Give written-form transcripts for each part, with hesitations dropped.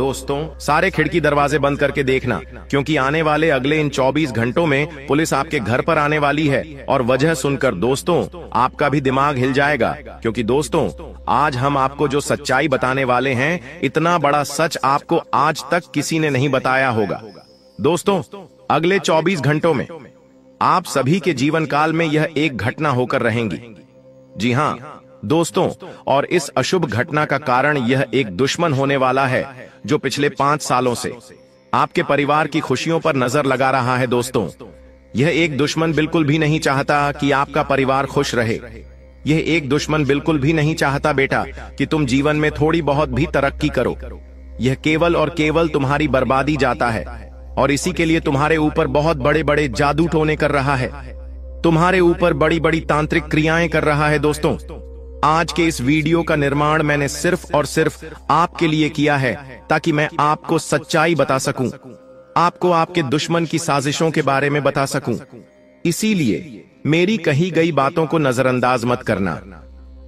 दोस्तों, सारे खिड़की दरवाजे बंद करके देखना, क्योंकि आने वाले अगले इन 24 घंटों में पुलिस आपके घर पर आने वाली है। और वजह सुनकर दोस्तों आपका भी दिमाग हिल जाएगा, क्योंकि दोस्तों आज हम आपको जो सच्चाई बताने वाले हैं, इतना बड़ा सच आपको आज तक किसी ने नहीं बताया होगा। दोस्तों, अगले 24 घंटों में आप सभी के जीवन काल में यह एक घटना होकर रहेंगी। जी हाँ दोस्तों, और इस अशुभ घटना का कारण यह एक दुश्मन होने वाला है जो पिछले 5 सालों से आपके परिवार की खुशियों पर नजर लगा रहा है। दोस्तों, यह एक दुश्मन बिल्कुल भी नहीं चाहता कि आपका परिवार खुश रहे। यह एक दुश्मन बिल्कुल भी नहीं चाहता बेटा कि तुम जीवन में थोड़ी बहुत भी तरक्की करो। यह केवल और केवल तुम्हारी बर्बादी चाहता है, और इसी के लिए तुम्हारे ऊपर बहुत बड़े बड़े जादू टोने कर रहा है, तुम्हारे ऊपर बड़ी बड़ी तांत्रिक क्रियाएं कर रहा है। दोस्तों, आज के इस वीडियो का निर्माण मैंने सिर्फ और सिर्फ आपके लिए किया है, ताकि मैं आपको सच्चाई बता सकूं, आपको आपके दुश्मन की साजिशों के बारे में बता सकूं। इसीलिए मेरी कही गई बातों को नजरअंदाज मत करना,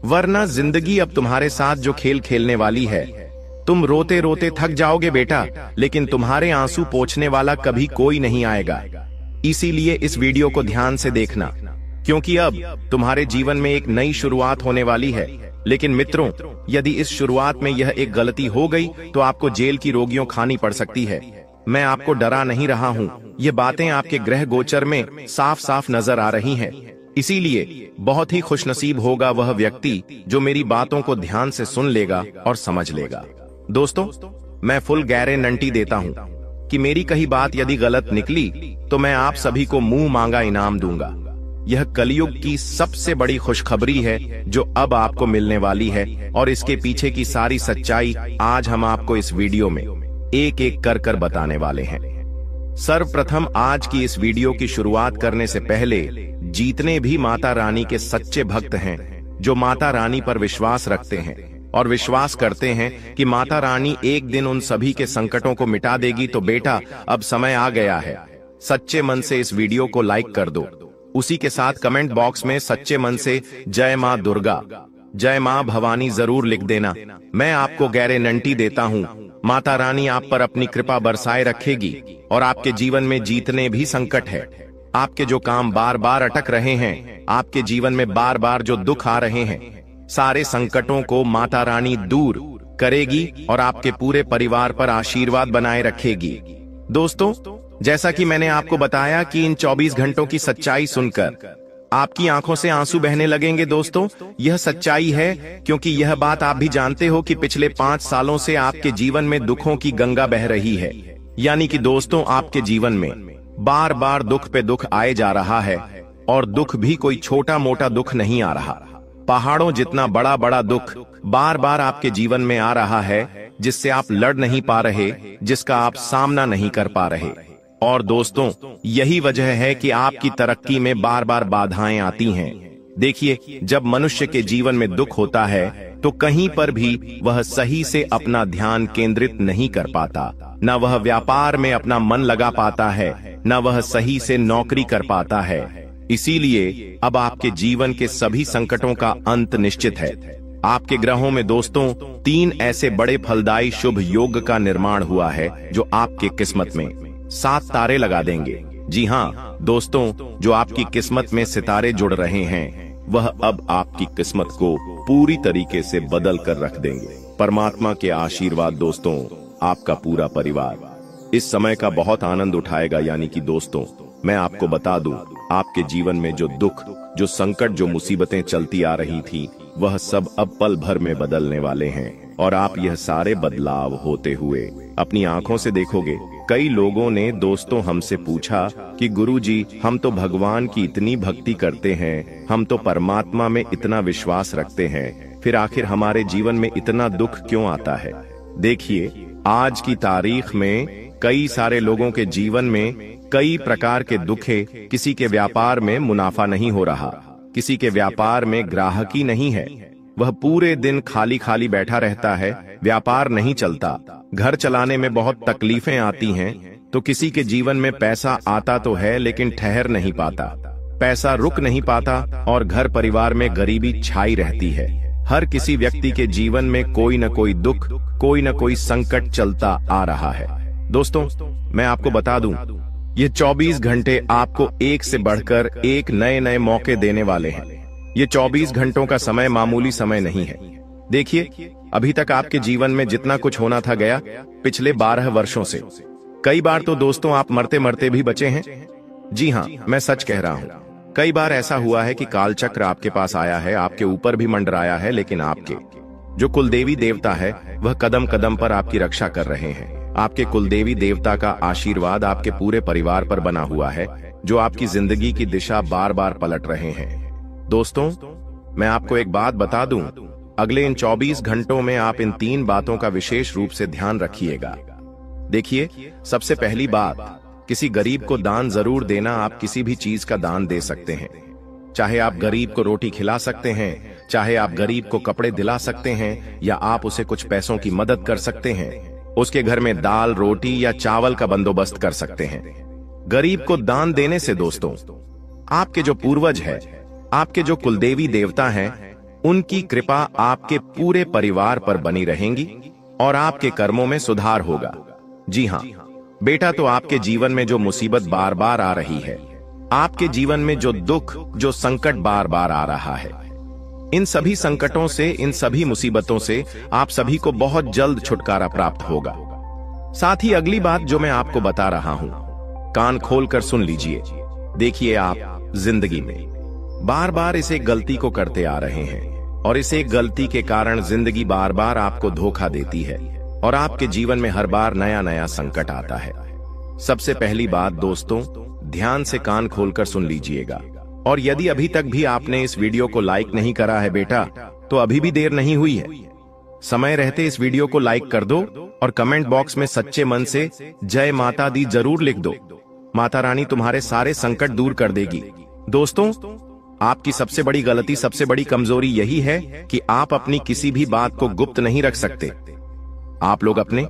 वरना जिंदगी अब तुम्हारे साथ जो खेल खेलने वाली है, तुम रोते रोते थक जाओगे बेटा, लेकिन तुम्हारे आंसू पोंछने वाला कभी कोई नहीं आएगा। इसीलिए इस वीडियो को ध्यान से देखना, क्योंकि अब तुम्हारे जीवन में एक नई शुरुआत होने वाली है। लेकिन मित्रों, यदि इस शुरुआत में यह एक गलती हो गई तो आपको जेल की रोगियों खानी पड़ सकती है। मैं आपको डरा नहीं रहा हूँ, ये बातें आपके ग्रह गोचर में साफ साफ नजर आ रही हैं। इसीलिए बहुत ही खुशनसीब होगा वह व्यक्ति जो मेरी बातों को ध्यान से सुन लेगा और समझ लेगा। दोस्तों, मैं फुल गारंटी देता हूँ कि मेरी कही बात यदि गलत निकली तो मैं आप सभी को मुंह मांगा इनाम दूंगा। यह कलयुग की सबसे बड़ी खुशखबरी है जो अब आपको मिलने वाली है, और इसके पीछे की सारी सच्चाई आज हम आपको इस वीडियो में एक एक कर बताने वाले हैं। सर्वप्रथम आज की इस वीडियो की शुरुआत करने से पहले जितने भी माता रानी के सच्चे भक्त हैं, जो माता रानी पर विश्वास रखते हैं और विश्वास करते हैं कि माता रानी एक दिन उन सभी के संकटों को मिटा देगी, तो बेटा अब समय आ गया है। सच्चे मन से इस वीडियो को लाइक कर दो, उसी के साथ कमेंट बॉक्स में सच्चे मन से जय मां दुर्गा, जय मां भवानी जरूर लिख देना। मैं आपको गारंटी देता हूं, माता रानी आप पर अपनी कृपा बरसाए रखेगी, और आपके जीवन में जितने भी संकट है, आपके जो काम बार बार अटक रहे हैं, आपके जीवन में बार बार जो दुख आ रहे हैं, सारे संकटों को माता रानी दूर करेगी और आपके पूरे परिवार पर आशीर्वाद बनाए रखेगी। दोस्तों, जैसा कि मैंने आपको बताया कि इन 24 घंटों की सच्चाई सुनकर आपकी आंखों से आंसू बहने लगेंगे। दोस्तों, यह सच्चाई है, क्योंकि यह बात आप भी जानते हो कि पिछले 5 सालों से आपके जीवन में दुखों की गंगा बह रही है। यानी कि दोस्तों, आपके जीवन में बार बार दुख पे दुख आए जा रहा है, और दुख भी कोई छोटा मोटा दुख नहीं आ रहा। पहाड़ों जितना बड़ा बड़ा दुख बार बार आपके जीवन में आ रहा है, जिससे आप लड़ नहीं पा रहे, जिसका आप सामना नहीं कर पा रहे। और दोस्तों, यही वजह है कि आपकी तरक्की में बार बार बाधाएं आती हैं। देखिए, जब मनुष्य के जीवन में दुख होता है तो कहीं पर भी वह सही से अपना ध्यान केंद्रित नहीं कर पाता, न वह व्यापार में अपना मन लगा पाता है, न वह सही से नौकरी कर पाता है। इसीलिए अब आपके जीवन के सभी संकटों का अंत निश्चित है। आपके ग्रहों में दोस्तों 3 ऐसे बड़े फलदायी शुभ योग का निर्माण हुआ है जो आपके किस्मत में 7 तारे लगा देंगे। जी हाँ दोस्तों, जो आपकी किस्मत में सितारे जुड़ रहे हैं, वह अब आपकी किस्मत को पूरी तरीके से बदल कर रख देंगे। परमात्मा के आशीर्वाद दोस्तों, आपका पूरा परिवार इस समय का बहुत आनंद उठाएगा। यानी कि दोस्तों, मैं आपको बता दूं, आपके जीवन में जो दुख, जो संकट, जो मुसीबतें चलती आ रही थी, वह सब अब पल भर में बदलने वाले हैं, और आप यह सारे बदलाव होते हुए अपनी आंखों से देखोगे। कई लोगों ने दोस्तों हमसे पूछा कि गुरुजी, हम तो भगवान की इतनी भक्ति करते हैं, हम तो परमात्मा में इतना विश्वास रखते हैं, फिर आखिर हमारे जीवन में इतना दुख क्यों आता है? देखिए, आज की तारीख में कई सारे लोगों के जीवन में कई प्रकार के दुख है। किसी के व्यापार में मुनाफा नहीं हो रहा, किसी के व्यापार में ग्राहकी नहीं है, वह पूरे दिन खाली खाली बैठा रहता है, व्यापार नहीं चलता, घर चलाने में बहुत तकलीफें आती हैं। तो किसी के जीवन में पैसा आता तो है लेकिन ठहर नहीं पाता, पैसा रुक नहीं पाता, और घर परिवार में गरीबी छाई रहती है। हर किसी व्यक्ति के जीवन में कोई न कोई दुख, कोई न कोई संकट चलता आ रहा है। दोस्तों, मैं आपको बता दूं, ये 24 घंटे आपको एक से बढ़कर एक नए नए मौके देने वाले हैं। ये 24 घंटों का समय मामूली समय नहीं है। देखिए, अभी तक आपके जीवन में जितना कुछ होना था गया पिछले 12 वर्षों से। कई बार तो दोस्तों आप मरते मरते भी बचे हैं। जी हाँ, मैं सच कह रहा हूं। कई बार ऐसा हुआ है कि कालचक्र आपके पास आया है, आपके ऊपर भी मंडराया है, लेकिन आपके जो कुलदेवी देवता है वह कदम कदम पर आपकी रक्षा कर रहे हैं। आपके कुलदेवी देवता का आशीर्वाद आपके पूरे परिवार पर बना हुआ है, जो आपकी जिंदगी की दिशा बार बार पलट रहे हैं। दोस्तों, मैं आपको एक बात बता दूं, अगले इन 24 घंटों में आप इन 3 बातों का विशेष रूप से ध्यान रखिएगा। देखिए, सबसे पहली बात, किसी गरीब को दान जरूर देना। आप किसी भी चीज का दान दे सकते हैं। चाहे आप गरीब को रोटी खिला सकते हैं, चाहे आप गरीब को कपड़े दिला सकते हैं, या आप उसे कुछ पैसों की मदद कर सकते हैं। उसके घर में दाल, रोटी या चावल का बंदोबस्त कर सकते हैं। गरीब को दान देने से दोस्तों, आपके जो पूर्वज है, आपके जो कुलदेवी देवता हैं, उनकी कृपा आपके पूरे परिवार पर बनी रहेंगी और आपके कर्मों में सुधार होगा। जी हाँ बेटा, तो आपके जीवन में जो मुसीबत बार बार आ रही है, आपके जीवन में जो दुख, जो संकट बार बार आ रहा है, इन सभी संकटों से, इन सभी मुसीबतों से आप सभी को बहुत जल्द छुटकारा प्राप्त होगा। साथ ही अगली बात जो मैं आपको बता रहा हूं, कान खोलकर सुन लीजिए। देखिए, आप जिंदगी में बार बार इस एक गलती को करते आ रहे हैं और इस एक गलती के कारण जिंदगी बार बार आपको धोखा देती है और आपके जीवन में हर बार नया नया संकट आता है। सबसे पहली बात दोस्तों, ध्यान से कान खोलकर सुन लीजिएगा। और यदि अभी तक भी आपने इस वीडियो को लाइक नहीं करा है बेटा, तो अभी भी देर नहीं हुई है। समय रहते इस वीडियो को लाइक कर दो और कमेंट बॉक्स में सच्चे मन से जय माता दी जरूर लिख दो। माता रानी तुम्हारे सारे संकट दूर कर देगी। दोस्तों, आपकी सबसे बड़ी गलती, सबसे बड़ी कमजोरी यही है कि आप अपनी किसी भी बात को गुप्त नहीं रख सकते। आप लोग अपने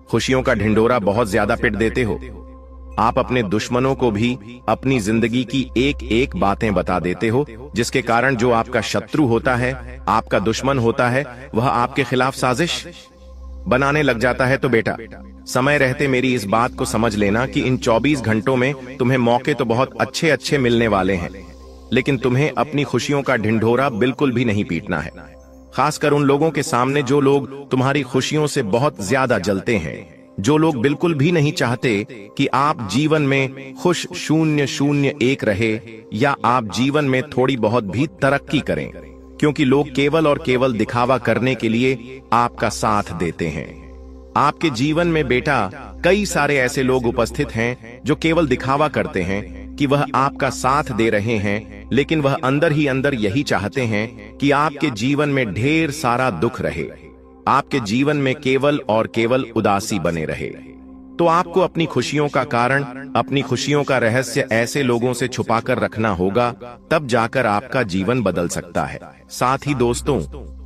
खुशियों का ढिंढोरा बहुत ज्यादा पिट देते हो। आप अपने दुश्मनों को भी अपनी जिंदगी की एक एक बातें बता देते हो, जिसके कारण जो आपका शत्रु होता है, आपका दुश्मन होता है, वह आपके खिलाफ साजिश बनाने लग जाता है। तो बेटा, समय रहते मेरी इस बात को समझ लेना कि इन 24 घंटों में तुम्हें मौके तो बहुत अच्छे अच्छे मिलने वाले हैं, लेकिन तुम्हें अपनी खुशियों का ढिंढोरा बिल्कुल भी नहीं पीटना है। खासकर उन लोगों के सामने जो लोग तुम्हारी खुशियों से बहुत ज्यादा जलते हैं, जो लोग बिल्कुल भी नहीं चाहते कि आप जीवन में खुश 001 रहे या आप जीवन में थोड़ी बहुत भी तरक्की करें, क्योंकि लोग केवल और केवल दिखावा करने के लिए आपका साथ देते हैं। आपके जीवन में बेटा कई सारे ऐसे लोग उपस्थित हैं जो केवल दिखावा करते हैं कि वह आपका साथ दे रहे हैं, लेकिन वह अंदर ही अंदर यही चाहते हैं कि आपके जीवन में ढेर सारा दुख रहे, आपके जीवन में केवल और केवल उदासी बने रहे। तो आपको अपनी खुशियों का कारण, अपनी खुशियों का रहस्य ऐसे लोगों से छुपाकर रखना होगा, तब जाकर आपका जीवन बदल सकता है। साथ ही दोस्तों,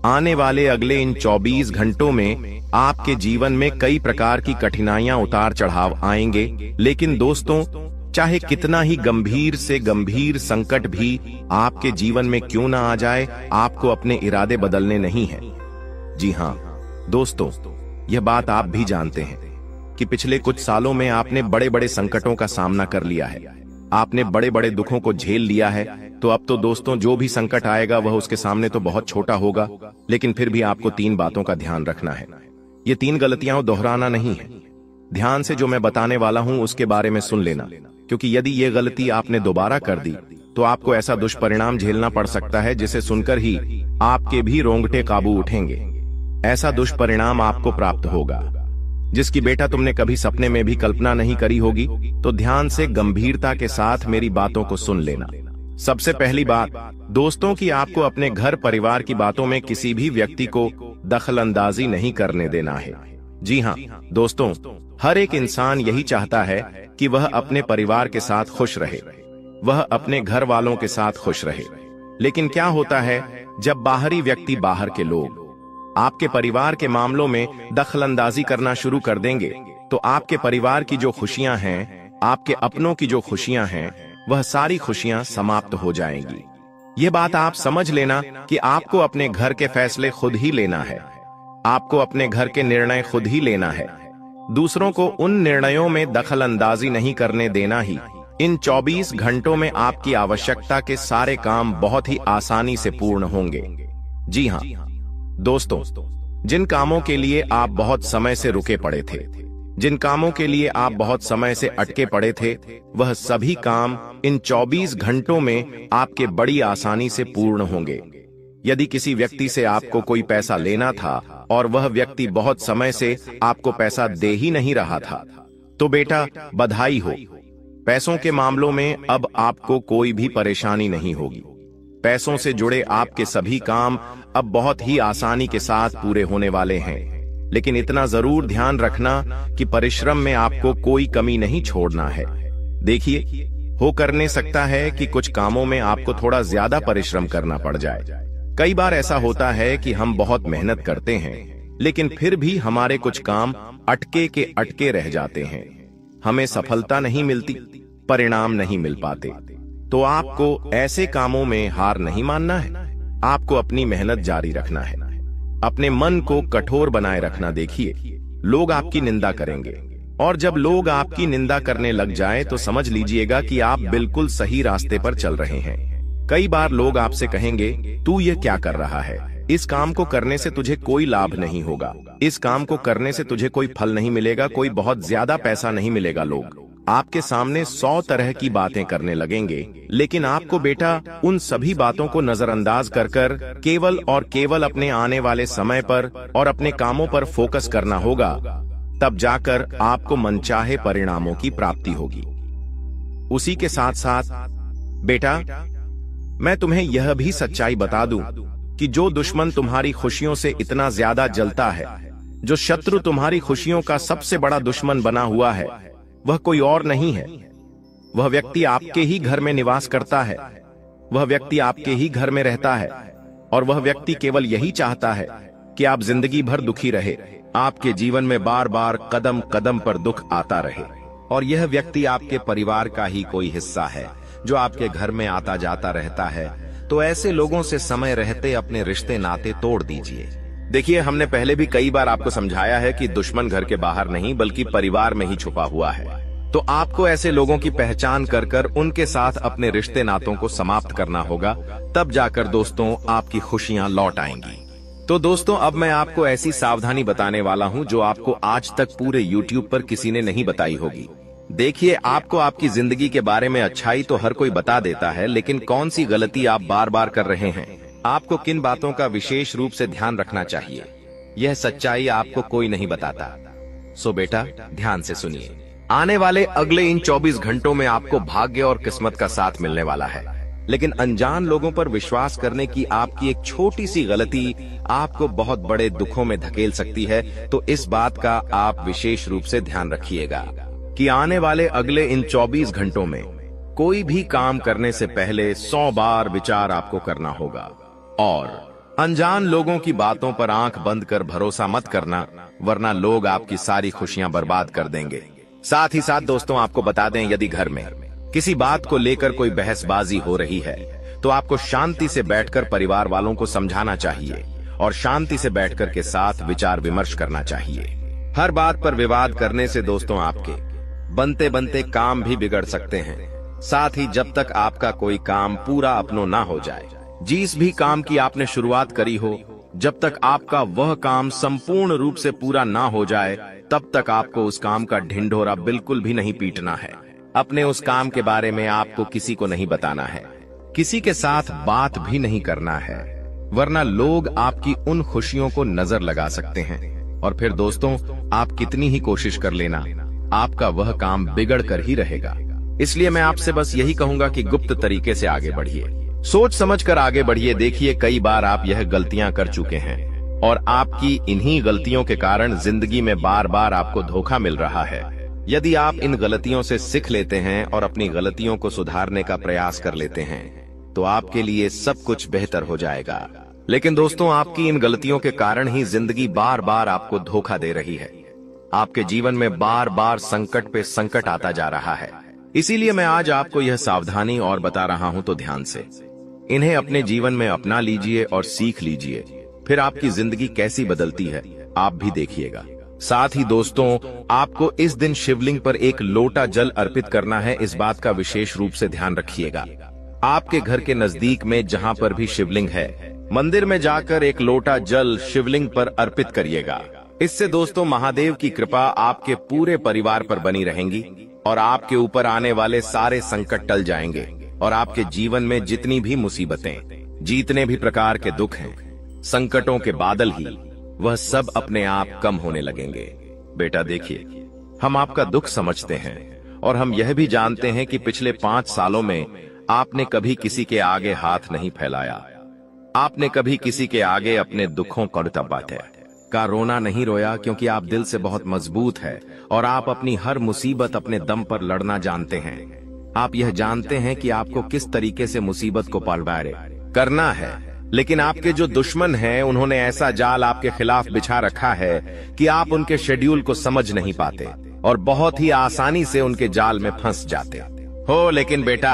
आने वाले अगले इन 24 घंटों में आपके जीवन में कई प्रकार की कठिनाइयां, उतार चढ़ाव आएंगे, लेकिन दोस्तों, चाहे कितना ही गंभीर से गंभीर संकट भी आपके जीवन में क्यों ना आ जाए, आपको अपने इरादे बदलने नहीं हैं। जी हाँ दोस्तों, यह बात आप भी जानते हैं कि पिछले कुछ सालों में आपने बड़े बड़े संकटों का सामना कर लिया है, आपने बड़े बड़े दुखों को झेल लिया है। तो अब तो दोस्तों, जो भी संकट आएगा वह उसके सामने तो बहुत छोटा होगा, लेकिन फिर भी आपको 3 बातों का ध्यान रखना है। ये 3 गलतियां दोहराना नहीं है। ध्यान से जो मैं बताने वाला हूं उसके बारे में सुन लेना, क्योंकि यदि ये गलती आपने दोबारा कर दी तो आपको ऐसा दुष्परिणाम झेलना पड़ सकता है जिसे सुनकर ही आपके भी रोंगटे काबू उठेंगे। ऐसा दुष्परिणाम आपको प्राप्त होगा जिसकी बेटा तुमने कभी सपने में भी कल्पना नहीं करी होगी। तो ध्यान से गंभीरता के साथ मेरी बातों को सुन लेना। सबसे पहली बात दोस्तों, कि आपको अपने घर परिवार की बातों में किसी भी व्यक्ति को दखलंदाजी नहीं करने देना है। जी हाँ दोस्तों, हर एक इंसान यही चाहता है कि वह अपने परिवार के साथ खुश रहे, वह अपने घर वालों के साथ खुश रहे। लेकिन क्या होता है, जब बाहरी व्यक्ति, बाहर के लोग आपके परिवार के मामलों में दखलंदाजी करना शुरू कर देंगे, तो आपके परिवार की जो खुशियां हैं, आपके अपनों की जो खुशियां हैं, वह सारी खुशियां समाप्त हो जाएंगी। ये बात आप समझ लेना कि आपको अपने घर के फैसले खुद ही लेना है। आपको अपने घर के निर्णय खुद ही लेना है। दूसरों को उन निर्णयों में दखल अंदाजी नहीं करने देना ही इन 24 घंटों में आपकी आवश्यकता के सारे काम बहुत ही आसानी से पूर्ण होंगे। जी हां दोस्तों, जिन कामों के लिए आप बहुत समय से रुके पड़े थे, जिन कामों के लिए आप बहुत समय से अटके पड़े थे, वह सभी काम इन 24 घंटों में आपके बड़ी आसानी से पूर्ण होंगे। यदि किसी व्यक्ति से आपको कोई पैसा लेना था और वह व्यक्ति बहुत समय से आपको पैसा दे ही नहीं रहा था, तो बेटा बधाई हो। पैसों के मामलों में अब आपको कोई भी परेशानी नहीं होगी। पैसों से जुड़े आपके सभी काम अब बहुत ही आसानी के साथ पूरे होने वाले हैं। लेकिन इतना जरूर ध्यान रखना कि परिश्रम में आपको कोई कमी नहीं छोड़ना है। देखिए, हो करने सकता है कि कुछ कामों में आपको थोड़ा ज्यादा परिश्रम करना पड़ जाए। कई बार ऐसा होता है कि हम बहुत मेहनत करते हैं, लेकिन फिर भी हमारे कुछ काम अटके के अटके रह जाते हैं। हमें सफलता नहीं मिलती, परिणाम नहीं मिल पाते। तो आपको ऐसे कामों में हार नहीं मानना है। आपको अपनी मेहनत जारी रखना है, अपने मन को कठोर बनाए रखना। देखिए, लोग आपकी निंदा करेंगे, और जब लोग आपकी निंदा करने लग जाएं तो समझ लीजिएगा कि आप बिल्कुल सही रास्ते पर चल रहे हैं। कई बार लोग आपसे कहेंगे, तू ये क्या कर रहा है? इस काम को करने से तुझे कोई लाभ नहीं होगा, इस काम को करने से तुझे कोई फल नहीं मिलेगा, कोई बहुत ज्यादा पैसा नहीं मिलेगा। लोग आपके सामने 100 तरह की बातें करने लगेंगे, लेकिन आपको बेटा उन सभी बातों को नजरअंदाज कर केवल और केवल अपने आने वाले समय पर और अपने कामों पर फोकस करना होगा। तब जाकर आपको मनचाहे परिणामों की प्राप्ति होगी। उसी के साथ साथ बेटा, मैं तुम्हें यह भी सच्चाई बता दूं कि जो दुश्मन तुम्हारी खुशियों से इतना ज्यादा जलता है, जो शत्रु तुम्हारी खुशियों का सबसे बड़ा दुश्मन बना हुआ है, वह कोई और नहीं है। वह व्यक्ति आपके ही घर में निवास करता है, वह व्यक्ति आपके ही घर में रहता है, और वह व्यक्ति केवल यही चाहता है कि आप जिंदगी भर दुखी रहे, आपके जीवन में बार बार कदम कदम पर दुख आता रहे। और यह व्यक्ति आपके परिवार का ही कोई हिस्सा है जो आपके घर में आता जाता रहता है। तो ऐसे लोगों से समय रहते अपने रिश्ते नाते तोड़ दीजिए। देखिए, हमने पहले भी कई बार आपको समझाया है कि दुश्मन घर के बाहर नहीं बल्कि परिवार में ही छुपा हुआ है। तो आपको ऐसे लोगों की पहचान कर उनके साथ अपने रिश्ते नातों को समाप्त करना होगा। तब जाकर दोस्तों आपकी खुशियां लौट आएंगी। तो दोस्तों, अब मैं आपको ऐसी सावधानी बताने वाला हूं जो आपको आज तक पूरे YouTube पर किसी ने नहीं बताई होगी। देखिए, आपको आपकी जिंदगी के बारे में अच्छाई तो हर कोई बता देता है, लेकिन कौन सी गलती आप बार बार कर रहे हैं, आपको किन बातों का विशेष रूप से ध्यान रखना चाहिए, यह सच्चाई आपको कोई नहीं बताता। सो बेटा, ध्यान से सुनिए। आने वाले अगले इन 24 घंटों में आपको भाग्य और किस्मत का साथ मिलने वाला है, लेकिन अनजान लोगों पर विश्वास करने की आपकी एक छोटी सी गलती आपको बहुत बड़े दुखों में धकेल सकती है। तो इस बात का आप विशेष रूप से ध्यान रखिएगा कि आने वाले अगले इन 24 घंटों में कोई भी काम करने से पहले 100 बार विचार आपको करना होगा। और अनजान लोगों की बातों पर आंख बंद कर भरोसा मत करना, वरना लोग आपकी सारी खुशियां बर्बाद कर देंगे। साथ ही साथ दोस्तों, आपको बता दें, यदि घर में किसी बात को लेकर कोई बहसबाजी हो रही है तो आपको शांति से बैठकर परिवार वालों को समझाना चाहिए और शांति से बैठकर के साथ विचार विमर्श करना चाहिए। हर बात पर विवाद करने से दोस्तों आपके बनते बनते काम भी बिगड़ सकते हैं। साथ ही जब तक आपका कोई काम पूरा अपनो ना हो जाए, जिस भी काम की आपने शुरुआत करी हो, जब तक आपका वह काम संपूर्ण रूप से पूरा ना हो जाए, तब तक आपको उस काम का ढिंढोरा बिल्कुल भी नहीं पीटना है। अपने उस काम के बारे में आपको किसी को नहीं बताना है, किसी के साथ बात भी नहीं करना है, वरना लोग आपकी उन खुशियों को नजर लगा सकते हैं। और फिर दोस्तों, आप कितनी ही कोशिश कर लेना, आपका वह काम बिगड़ कर ही रहेगा। इसलिए मैं आपसे बस यही कहूंगा कि गुप्त तरीके से आगे बढ़िए, सोच समझ कर आगे बढ़िए। देखिए, कई बार आप यह गलतियां कर चुके हैं और आपकी इन्हीं गलतियों के कारण जिंदगी में बार बार आपको धोखा मिल रहा है। यदि आप इन गलतियों से सीख लेते हैं और अपनी गलतियों को सुधारने का प्रयास कर लेते हैं, तो आपके लिए सब कुछ बेहतर हो जाएगा। लेकिन दोस्तों, आपकी इन गलतियों के कारण ही जिंदगी बार बार आपको धोखा दे रही है। आपके जीवन में बार बार संकट पे संकट आता जा रहा है। इसीलिए मैं आज आपको यह सावधानी और बता रहा हूं, तो ध्यान से इन्हें अपने जीवन में अपना लीजिए और सीख लीजिए, फिर आपकी जिंदगी कैसी बदलती है आप भी देखिएगा। साथ ही दोस्तों, आपको इस दिन शिवलिंग पर एक लोटा जल अर्पित करना है, इस बात का विशेष रूप से ध्यान रखिएगा। आपके घर के नजदीक में जहां पर भी शिवलिंग है, मंदिर में जाकर एक लोटा जल शिवलिंग पर अर्पित करिएगा। इससे दोस्तों महादेव की कृपा आपके पूरे परिवार पर बनी रहेंगी और आपके ऊपर आने वाले सारे संकट टल जाएंगे और आपके जीवन में जितनी भी मुसीबतें, जितने भी प्रकार के दुख हैं, संकटों के बादल ही, वह सब अपने आप कम होने लगेंगे। बेटा देखिए, हम आपका दुख समझते हैं और हम यह भी जानते हैं कि पिछले 5 सालों में आपने कभी किसी के आगे हाथ नहीं फैलाया। आपने कभी किसी के आगे अपने दुखों का रोना नहीं रोया, क्योंकि आप दिल से बहुत मजबूत है और आप अपनी हर मुसीबत अपने दम पर लड़ना जानते हैं। आप यह जानते हैं कि आपको किस तरीके से मुसीबत को पार करना है, लेकिन आपके जो दुश्मन हैं, उन्होंने ऐसा जाल आपके खिलाफ बिछा रखा है कि आप उनके शेड्यूल को समझ नहीं पाते और बहुत ही आसानी से उनके जाल में फंस जाते हो। लेकिन बेटा,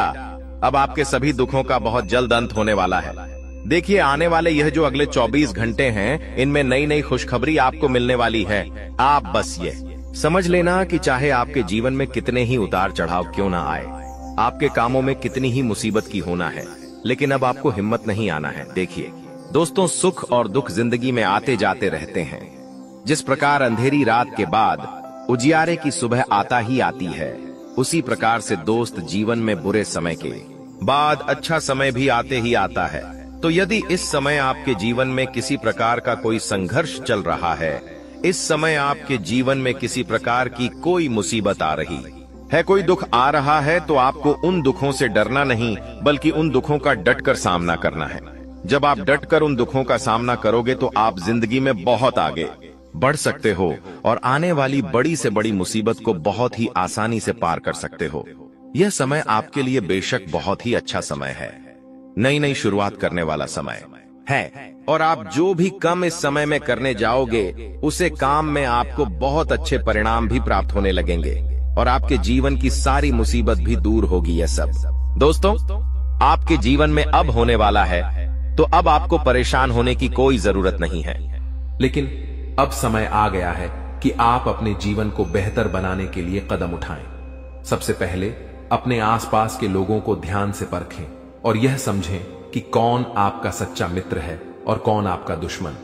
अब आपके सभी दुखों का बहुत जल्द अंत होने वाला है। देखिए, आने वाले यह जो अगले 24 घंटे हैं, इनमें नई नई खुशखबरी आपको मिलने वाली है। आप बस ये समझ लेना कि चाहे आपके जीवन में कितने ही उतार चढ़ाव क्यों ना आए, आपके कामों में कितनी ही मुसीबत की होना है, लेकिन अब आपको हिम्मत नहीं आना है। देखिए दोस्तों, सुख और दुख जिंदगी में आते जाते रहते हैं। जिस प्रकार अंधेरी रात के बाद उजियारे की सुबह आता ही आती है, उसी प्रकार से दोस्त जीवन में बुरे समय के बाद अच्छा समय भी आते ही आता है। तो यदि इस समय आपके जीवन में किसी प्रकार का कोई संघर्ष चल रहा है, इस समय आपके जीवन में किसी प्रकार की कोई मुसीबत आ रही है, कोई दुख आ रहा है, तो आपको उन दुखों से डरना नहीं, बल्कि उन दुखों का डटकर सामना करना है। जब आप डटकर उन दुखों का सामना करोगे तो आप जिंदगी में बहुत आगे बढ़ सकते हो और आने वाली बड़ी से बड़ी मुसीबत को बहुत ही आसानी से पार कर सकते हो। यह समय आपके लिए बेशक बहुत ही अच्छा समय है, नई नई शुरुआत करने वाला समय है, और आप जो भी काम इस समय में करने जाओगे, उसे काम में आपको बहुत अच्छे परिणाम भी प्राप्त होने लगेंगे और आपके जीवन की सारी मुसीबत भी दूर होगी। यह सब दोस्तों आपके जीवन में अब होने वाला है, तो अब आपको परेशान होने की कोई जरूरत नहीं है। लेकिन अब समय आ गया है कि आप अपने जीवन को बेहतर बनाने के लिए कदम उठाएं। सबसे पहले अपने आसपास के लोगों को ध्यान से परखें और यह समझें कि कौन आपका सच्चा मित्र है और कौन आपका दुश्मन।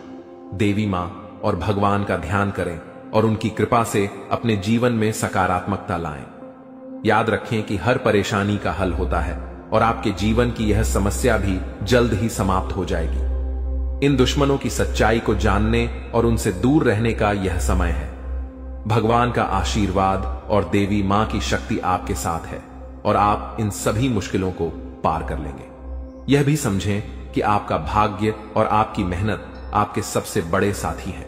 देवी मां और भगवान का ध्यान करें और उनकी कृपा से अपने जीवन में सकारात्मकता लाएं। याद रखें कि हर परेशानी का हल होता है और आपके जीवन की यह समस्या भी जल्द ही समाप्त हो जाएगी। इन दुश्मनों की सच्चाई को जानने और उनसे दूर रहने का यह समय है। भगवान का आशीर्वाद और देवी मां की शक्ति आपके साथ है और आप इन सभी मुश्किलों को पार कर लेंगे। यह भी समझें कि आपका भाग्य और आपकी मेहनत आपके सबसे बड़े साथी हैं।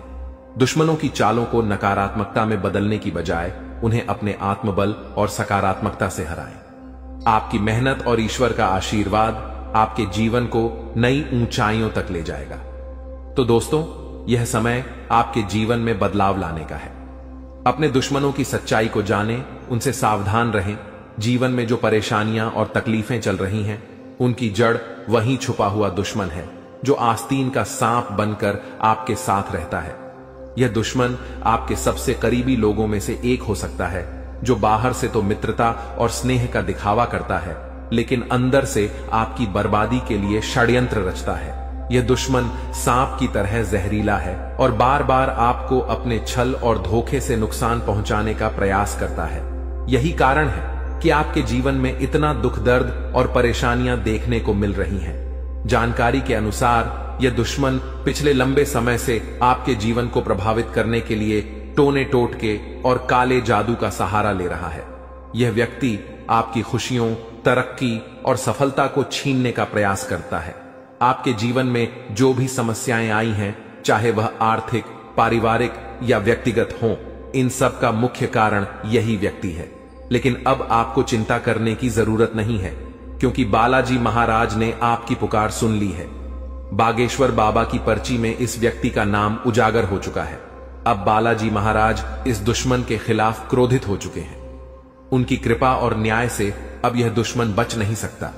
दुश्मनों की चालों को नकारात्मकता में बदलने की बजाय उन्हें अपने आत्मबल और सकारात्मकता से हराएं। आपकी मेहनत और ईश्वर का आशीर्वाद आपके जीवन को नई ऊंचाइयों तक ले जाएगा। तो दोस्तों, यह समय आपके जीवन में बदलाव लाने का है। अपने दुश्मनों की सच्चाई को जानें, उनसे सावधान रहें। जीवन में जो परेशानियां और तकलीफें चल रही हैं, उनकी जड़ वहीं छुपा हुआ दुश्मन है, जो आस्तीन का सांप बनकर आपके साथ रहता है। यह दुश्मन आपके सबसे करीबी लोगों में से एक हो सकता है, जो बाहर से तो मित्रता और स्नेह का दिखावा करता है, लेकिन अंदर से आपकी बर्बादी के लिए षड्यंत्र रचता है। यह दुश्मन सांप की तरह जहरीला है और बार बार आपको अपने छल और धोखे से नुकसान पहुंचाने का प्रयास करता है। यही कारण है कि आपके जीवन में इतना दुख दर्द और परेशानियां देखने को मिल रही हैं। जानकारी के अनुसार यह दुश्मन पिछले लंबे समय से आपके जीवन को प्रभावित करने के लिए टोने टोटके और काले जादू का सहारा ले रहा है। यह व्यक्ति आपकी खुशियों, तरक्की और सफलता को छीनने का प्रयास करता है। आपके जीवन में जो भी समस्याएं आई हैं, चाहे वह आर्थिक, पारिवारिक या व्यक्तिगत हों, इन सब का मुख्य कारण यही व्यक्ति है। लेकिन अब आपको चिंता करने की जरूरत नहीं है, क्योंकि बालाजी महाराज ने आपकी पुकार सुन ली है। बागेश्वर बाबा की पर्ची में इस व्यक्ति का नाम उजागर हो चुका है। अब बालाजी महाराज इस दुश्मन के खिलाफ क्रोधित हो चुके हैं। उनकी कृपा और न्याय से अब यह दुश्मन बच नहीं सकता।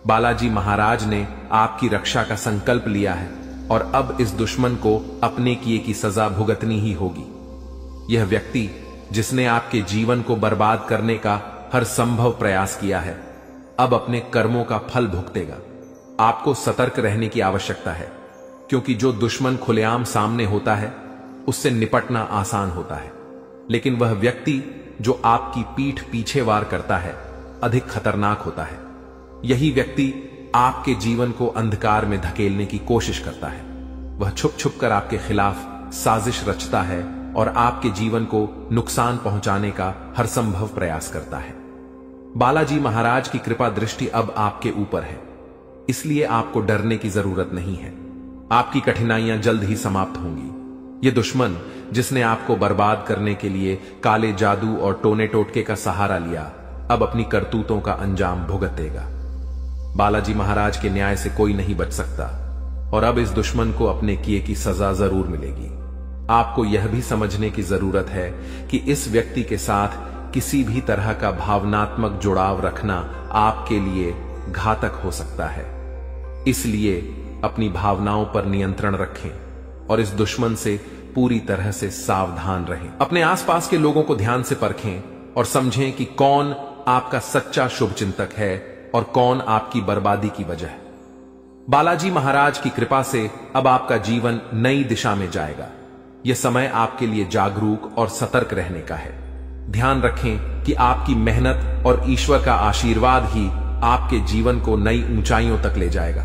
बालाजी महाराज ने आपकी रक्षा का संकल्प लिया है और अब इस दुश्मन को अपने किए की सजा भुगतनी ही होगी। यह व्यक्ति जिसने आपके जीवन को बर्बाद करने का हर संभव प्रयास किया है, अब अपने कर्मों का फल भुगतेगा। आपको सतर्क रहने की आवश्यकता है, क्योंकि जो दुश्मन खुलेआम सामने होता है उससे निपटना आसान होता है, लेकिन वह व्यक्ति जो आपकी पीठ पीछे वार करता है अधिक खतरनाक होता है। यही व्यक्ति आपके जीवन को अंधकार में धकेलने की कोशिश करता है। वह छुप छुप कर आपके खिलाफ साजिश रचता है और आपके जीवन को नुकसान पहुंचाने का हर संभव प्रयास करता है। बालाजी महाराज की कृपा दृष्टि अब आपके ऊपर है, इसलिए आपको डरने की जरूरत नहीं है। आपकी कठिनाइयां जल्द ही समाप्त होंगी। यह दुश्मन जिसने आपको बर्बाद करने के लिए काले जादू और टोने टोटके का सहारा लिया, अब अपनी करतूतों का अंजाम भुगतेगा। बालाजी महाराज के न्याय से कोई नहीं बच सकता और अब इस दुश्मन को अपने किए की सजा जरूर मिलेगी। आपको यह भी समझने की जरूरत है कि इस व्यक्ति के साथ किसी भी तरह का भावनात्मक जुड़ाव रखना आपके लिए घातक हो सकता है। इसलिए अपनी भावनाओं पर नियंत्रण रखें और इस दुश्मन से पूरी तरह से सावधान रहें। अपने आसपास के लोगों को ध्यान से परखें और समझें कि कौन आपका सच्चा शुभचिंतक है और कौन आपकी बर्बादी की वजह है। बालाजी महाराज की कृपा से अब आपका जीवन नई दिशा में जाएगा। यह समय आपके लिए जागरूक और सतर्क रहने का है। ध्यान रखें कि आपकी मेहनत और ईश्वर का आशीर्वाद ही आपके जीवन को नई ऊंचाइयों तक ले जाएगा।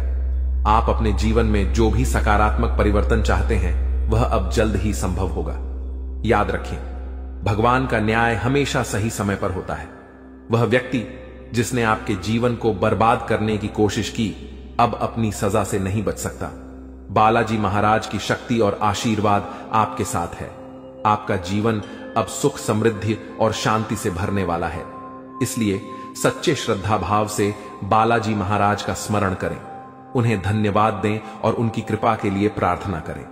आप अपने जीवन में जो भी सकारात्मक परिवर्तन चाहते हैं वह अब जल्द ही संभव होगा। याद रखें, भगवान का न्याय हमेशा सही समय पर होता है। वह व्यक्ति जिसने आपके जीवन को बर्बाद करने की कोशिश की, अब अपनी सजा से नहीं बच सकता। बालाजी महाराज की शक्ति और आशीर्वाद आपके साथ है। आपका जीवन अब सुख, समृद्धि और शांति से भरने वाला है। इसलिए सच्चे श्रद्धा भाव से बालाजी महाराज का स्मरण करें, उन्हें धन्यवाद दें और उनकी कृपा के लिए प्रार्थना करें।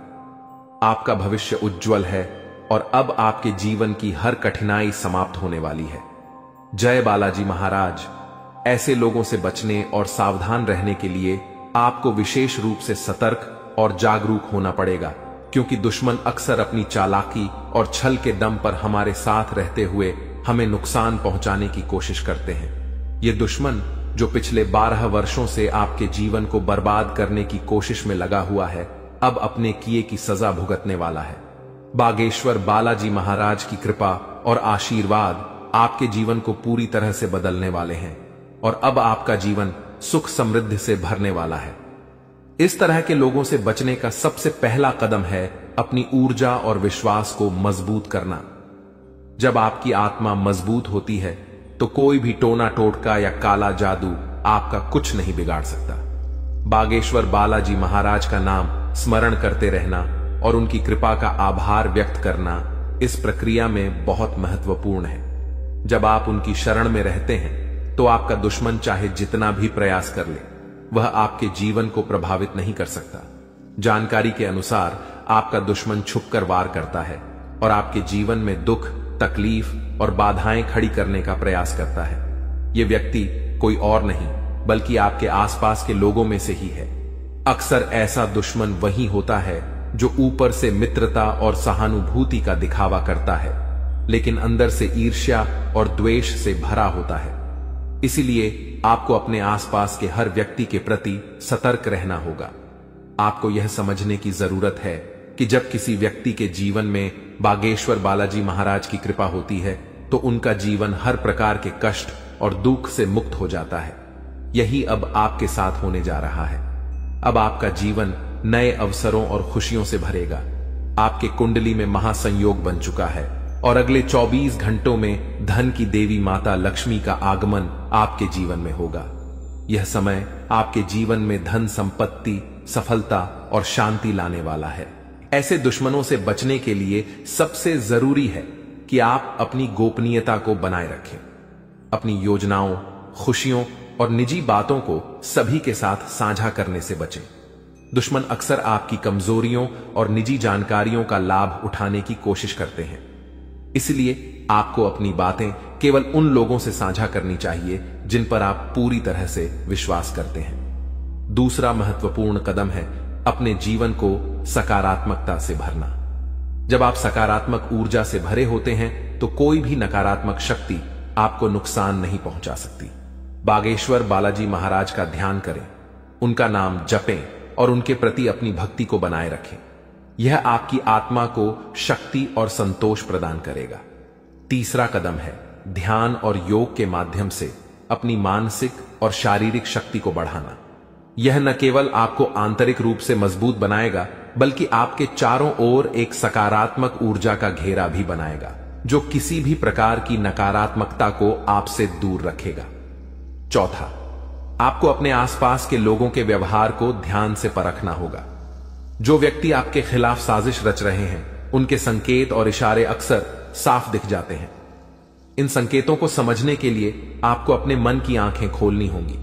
आपका भविष्य उज्जवल है और अब आपके जीवन की हर कठिनाई समाप्त होने वाली है। जय बालाजी महाराज। ऐसे लोगों से बचने और सावधान रहने के लिए आपको विशेष रूप से सतर्क और जागरूक होना पड़ेगा, क्योंकि दुश्मन अक्सर अपनी चालाकी और छल के दम पर हमारे साथ रहते हुए हमें नुकसान पहुंचाने की कोशिश करते हैं। ये दुश्मन जो पिछले 12 वर्षों से आपके जीवन को बर्बाद करने की कोशिश में लगा हुआ है, अब अपने किए की सजा भुगतने वाला है। बागेश्वर बालाजी महाराज की कृपा और आशीर्वाद आपके जीवन को पूरी तरह से बदलने वाले हैं और अब आपका जीवन सुख समृद्धि से भरने वाला है। इस तरह के लोगों से बचने का सबसे पहला कदम है अपनी ऊर्जा और विश्वास को मजबूत करना। जब आपकी आत्मा मजबूत होती है तो कोई भी टोना टोटका या काला जादू आपका कुछ नहीं बिगाड़ सकता। बागेश्वर बालाजी महाराज का नाम स्मरण करते रहना और उनकी कृपा का आभार व्यक्त करना इस प्रक्रिया में बहुत महत्वपूर्ण है। जब आप उनकी शरण में रहते हैं तो आपका दुश्मन चाहे जितना भी प्रयास कर ले, वह आपके जीवन को प्रभावित नहीं कर सकता। जानकारी के अनुसार आपका दुश्मन छुपकर वार करता है और आपके जीवन में दुख, तकलीफ और बाधाएं खड़ी करने का प्रयास करता है। यह व्यक्ति कोई और नहीं बल्कि आपके आसपास के लोगों में से ही है। अक्सर ऐसा दुश्मन वही होता है जो ऊपर से मित्रता और सहानुभूति का दिखावा करता है, लेकिन अंदर से ईर्ष्या और द्वेष से भरा होता है। इसीलिए आपको अपने आसपास के हर व्यक्ति के प्रति सतर्क रहना होगा। आपको यह समझने की जरूरत है कि जब किसी व्यक्ति के जीवन में बागेश्वर बालाजी महाराज की कृपा होती है तो उनका जीवन हर प्रकार के कष्ट और दुख से मुक्त हो जाता है। यही अब आपके साथ होने जा रहा है। अब आपका जीवन नए अवसरों और खुशियों से भरेगा। आपके कुंडली में महासंयोग बन चुका है और अगले 24 घंटों में धन की देवी माता लक्ष्मी का आगमन आपके जीवन में होगा। यह समय आपके जीवन में धन, संपत्ति, सफलता और शांति लाने वाला है। ऐसे दुश्मनों से बचने के लिए सबसे जरूरी है कि आप अपनी गोपनीयता को बनाए रखें। अपनी योजनाओं, खुशियों और निजी बातों को सभी के साथ साझा करने से बचें। दुश्मन अक्सर आपकी कमजोरियों और निजी जानकारियों का लाभ उठाने की कोशिश करते हैं। इसलिए आपको अपनी बातें केवल उन लोगों से साझा करनी चाहिए जिन पर आप पूरी तरह से विश्वास करते हैं। दूसरा महत्वपूर्ण कदम है अपने जीवन को सकारात्मकता से भरना। जब आप सकारात्मक ऊर्जा से भरे होते हैं तो कोई भी नकारात्मक शक्ति आपको नुकसान नहीं पहुंचा सकती। बागेश्वर बालाजी महाराज का ध्यान करें, उनका नाम जपें और उनके प्रति अपनी भक्ति को बनाए रखें। यह आपकी आत्मा को शक्ति और संतोष प्रदान करेगा। तीसरा कदम है ध्यान और योग के माध्यम से अपनी मानसिक और शारीरिक शक्ति को बढ़ाना। यह न केवल आपको आंतरिक रूप से मजबूत बनाएगा बल्कि आपके चारों ओर एक सकारात्मक ऊर्जा का घेरा भी बनाएगा जो किसी भी प्रकार की नकारात्मकता को आपसे दूर रखेगा। चौथा, आपको अपने आसपास के लोगों के व्यवहार को ध्यान से परखना होगा। जो व्यक्ति आपके खिलाफ साजिश रच रहे हैं उनके संकेत और इशारे अक्सर साफ दिख जाते हैं। इन संकेतों को समझने के लिए आपको अपने मन की आंखें खोलनी होंगी।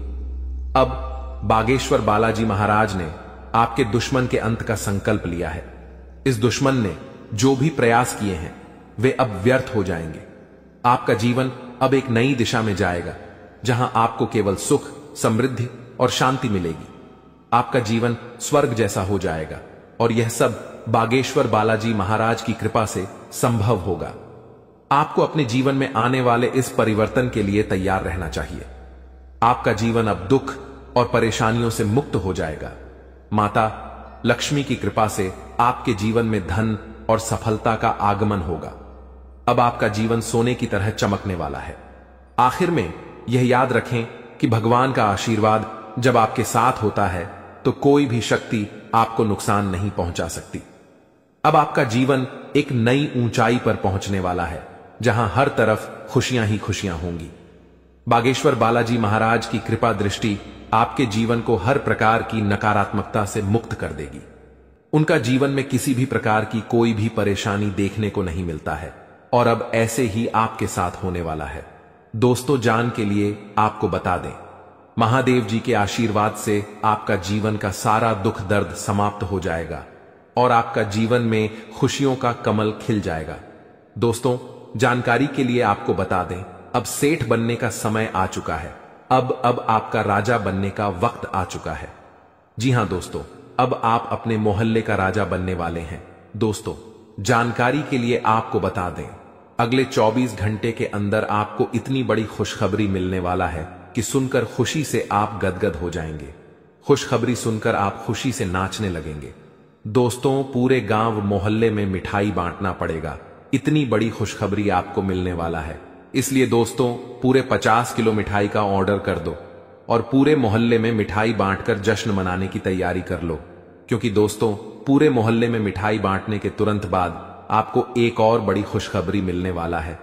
अब बागेश्वर बालाजी महाराज ने आपके दुश्मन के अंत का संकल्प लिया है। इस दुश्मन ने जो भी प्रयास किए हैं वे अब व्यर्थ हो जाएंगे। आपका जीवन अब एक नई दिशा में जाएगा जहां आपको केवल सुख, समृद्धि और शांति मिलेगी। आपका जीवन स्वर्ग जैसा हो जाएगा और यह सब बागेश्वर बालाजी महाराज की कृपा से संभव होगा। आपको अपने जीवन में आने वाले इस परिवर्तन के लिए तैयार रहना चाहिए। आपका जीवन अब दुख और परेशानियों से मुक्त हो जाएगा। माता लक्ष्मी की कृपा से आपके जीवन में धन और सफलता का आगमन होगा। अब आपका जीवन सोने की तरह चमकने वाला है। आखिर में यह याद रखें कि भगवान का आशीर्वाद जब आपके साथ होता है तो कोई भी शक्ति आपको नुकसान नहीं पहुंचा सकती। अब आपका जीवन एक नई ऊंचाई पर पहुंचने वाला है जहां हर तरफ खुशियां ही खुशियां होंगी। बागेश्वर बालाजी महाराज की कृपा दृष्टि आपके जीवन को हर प्रकार की नकारात्मकता से मुक्त कर देगी। उनका जीवन में किसी भी प्रकार की कोई भी परेशानी देखने को नहीं मिलता है और अब ऐसे ही आपके साथ होने वाला है। दोस्तों, जान के लिए आपको बता दें, महादेव जी के आशीर्वाद से आपका जीवन का सारा दुख दर्द समाप्त हो जाएगा और आपका जीवन में खुशियों का कमल खिल जाएगा। दोस्तों, जानकारी के लिए आपको बता दें, अब सेठ बनने का समय आ चुका है। अब आपका राजा बनने का वक्त आ चुका है। जी हां दोस्तों, अब आप अपने मोहल्ले का राजा बनने वाले हैं। दोस्तों, जानकारी के लिए आपको बता दें, अगले 24 घंटे के अंदर आपको इतनी बड़ी खुशखबरी मिलने वाला है कि सुनकर खुशी से आप गदगद हो जाएंगे। खुशखबरी सुनकर आप खुशी से नाचने लगेंगे। दोस्तों, पूरे गांव मोहल्ले में मिठाई बांटना पड़ेगा, इतनी बड़ी खुशखबरी आपको मिलने वाला है। इसलिए दोस्तों, पूरे 50 किलो मिठाई का ऑर्डर कर दो और पूरे मोहल्ले में मिठाई बांटकर जश्न मनाने की तैयारी कर लो, क्योंकि दोस्तों, पूरे मोहल्ले में मिठाई बांटने के तुरंत बाद आपको एक और बड़ी खुशखबरी मिलने वाला है।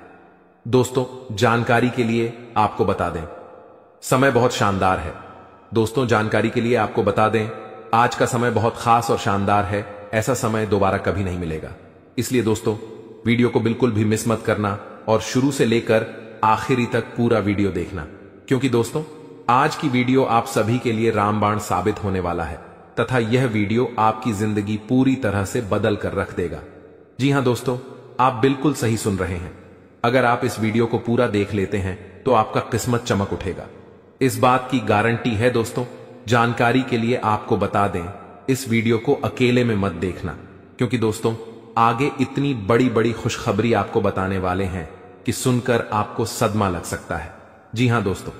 दोस्तों, जानकारी के लिए आपको बता दें, समय बहुत शानदार है। दोस्तों, जानकारी के लिए आपको बता दें, आज का समय बहुत खास और शानदार है। ऐसा समय दोबारा कभी नहीं मिलेगा। इसलिए दोस्तों, वीडियो को बिल्कुल भी मिस मत करना और शुरू से लेकर आखिरी तक पूरा वीडियो देखना, क्योंकि दोस्तों, आज की वीडियो आप सभी के लिए रामबाण साबित होने वाला है तथा यह वीडियो आपकी जिंदगी पूरी तरह से बदल कर रख देगा। जी हां दोस्तों, आप बिल्कुल सही सुन रहे हैं। अगर आप इस वीडियो को पूरा देख लेते हैं तो आपका किस्मत चमक उठेगा, इस बात की गारंटी है। दोस्तों, जानकारी के लिए आपको बता दें, इस वीडियो को अकेले में मत देखना, क्योंकि दोस्तों, आगे इतनी बड़ी बड़ी खुशखबरी आपको बताने वाले हैं कि सुनकर आपको सदमा लग सकता है। जी हां दोस्तों,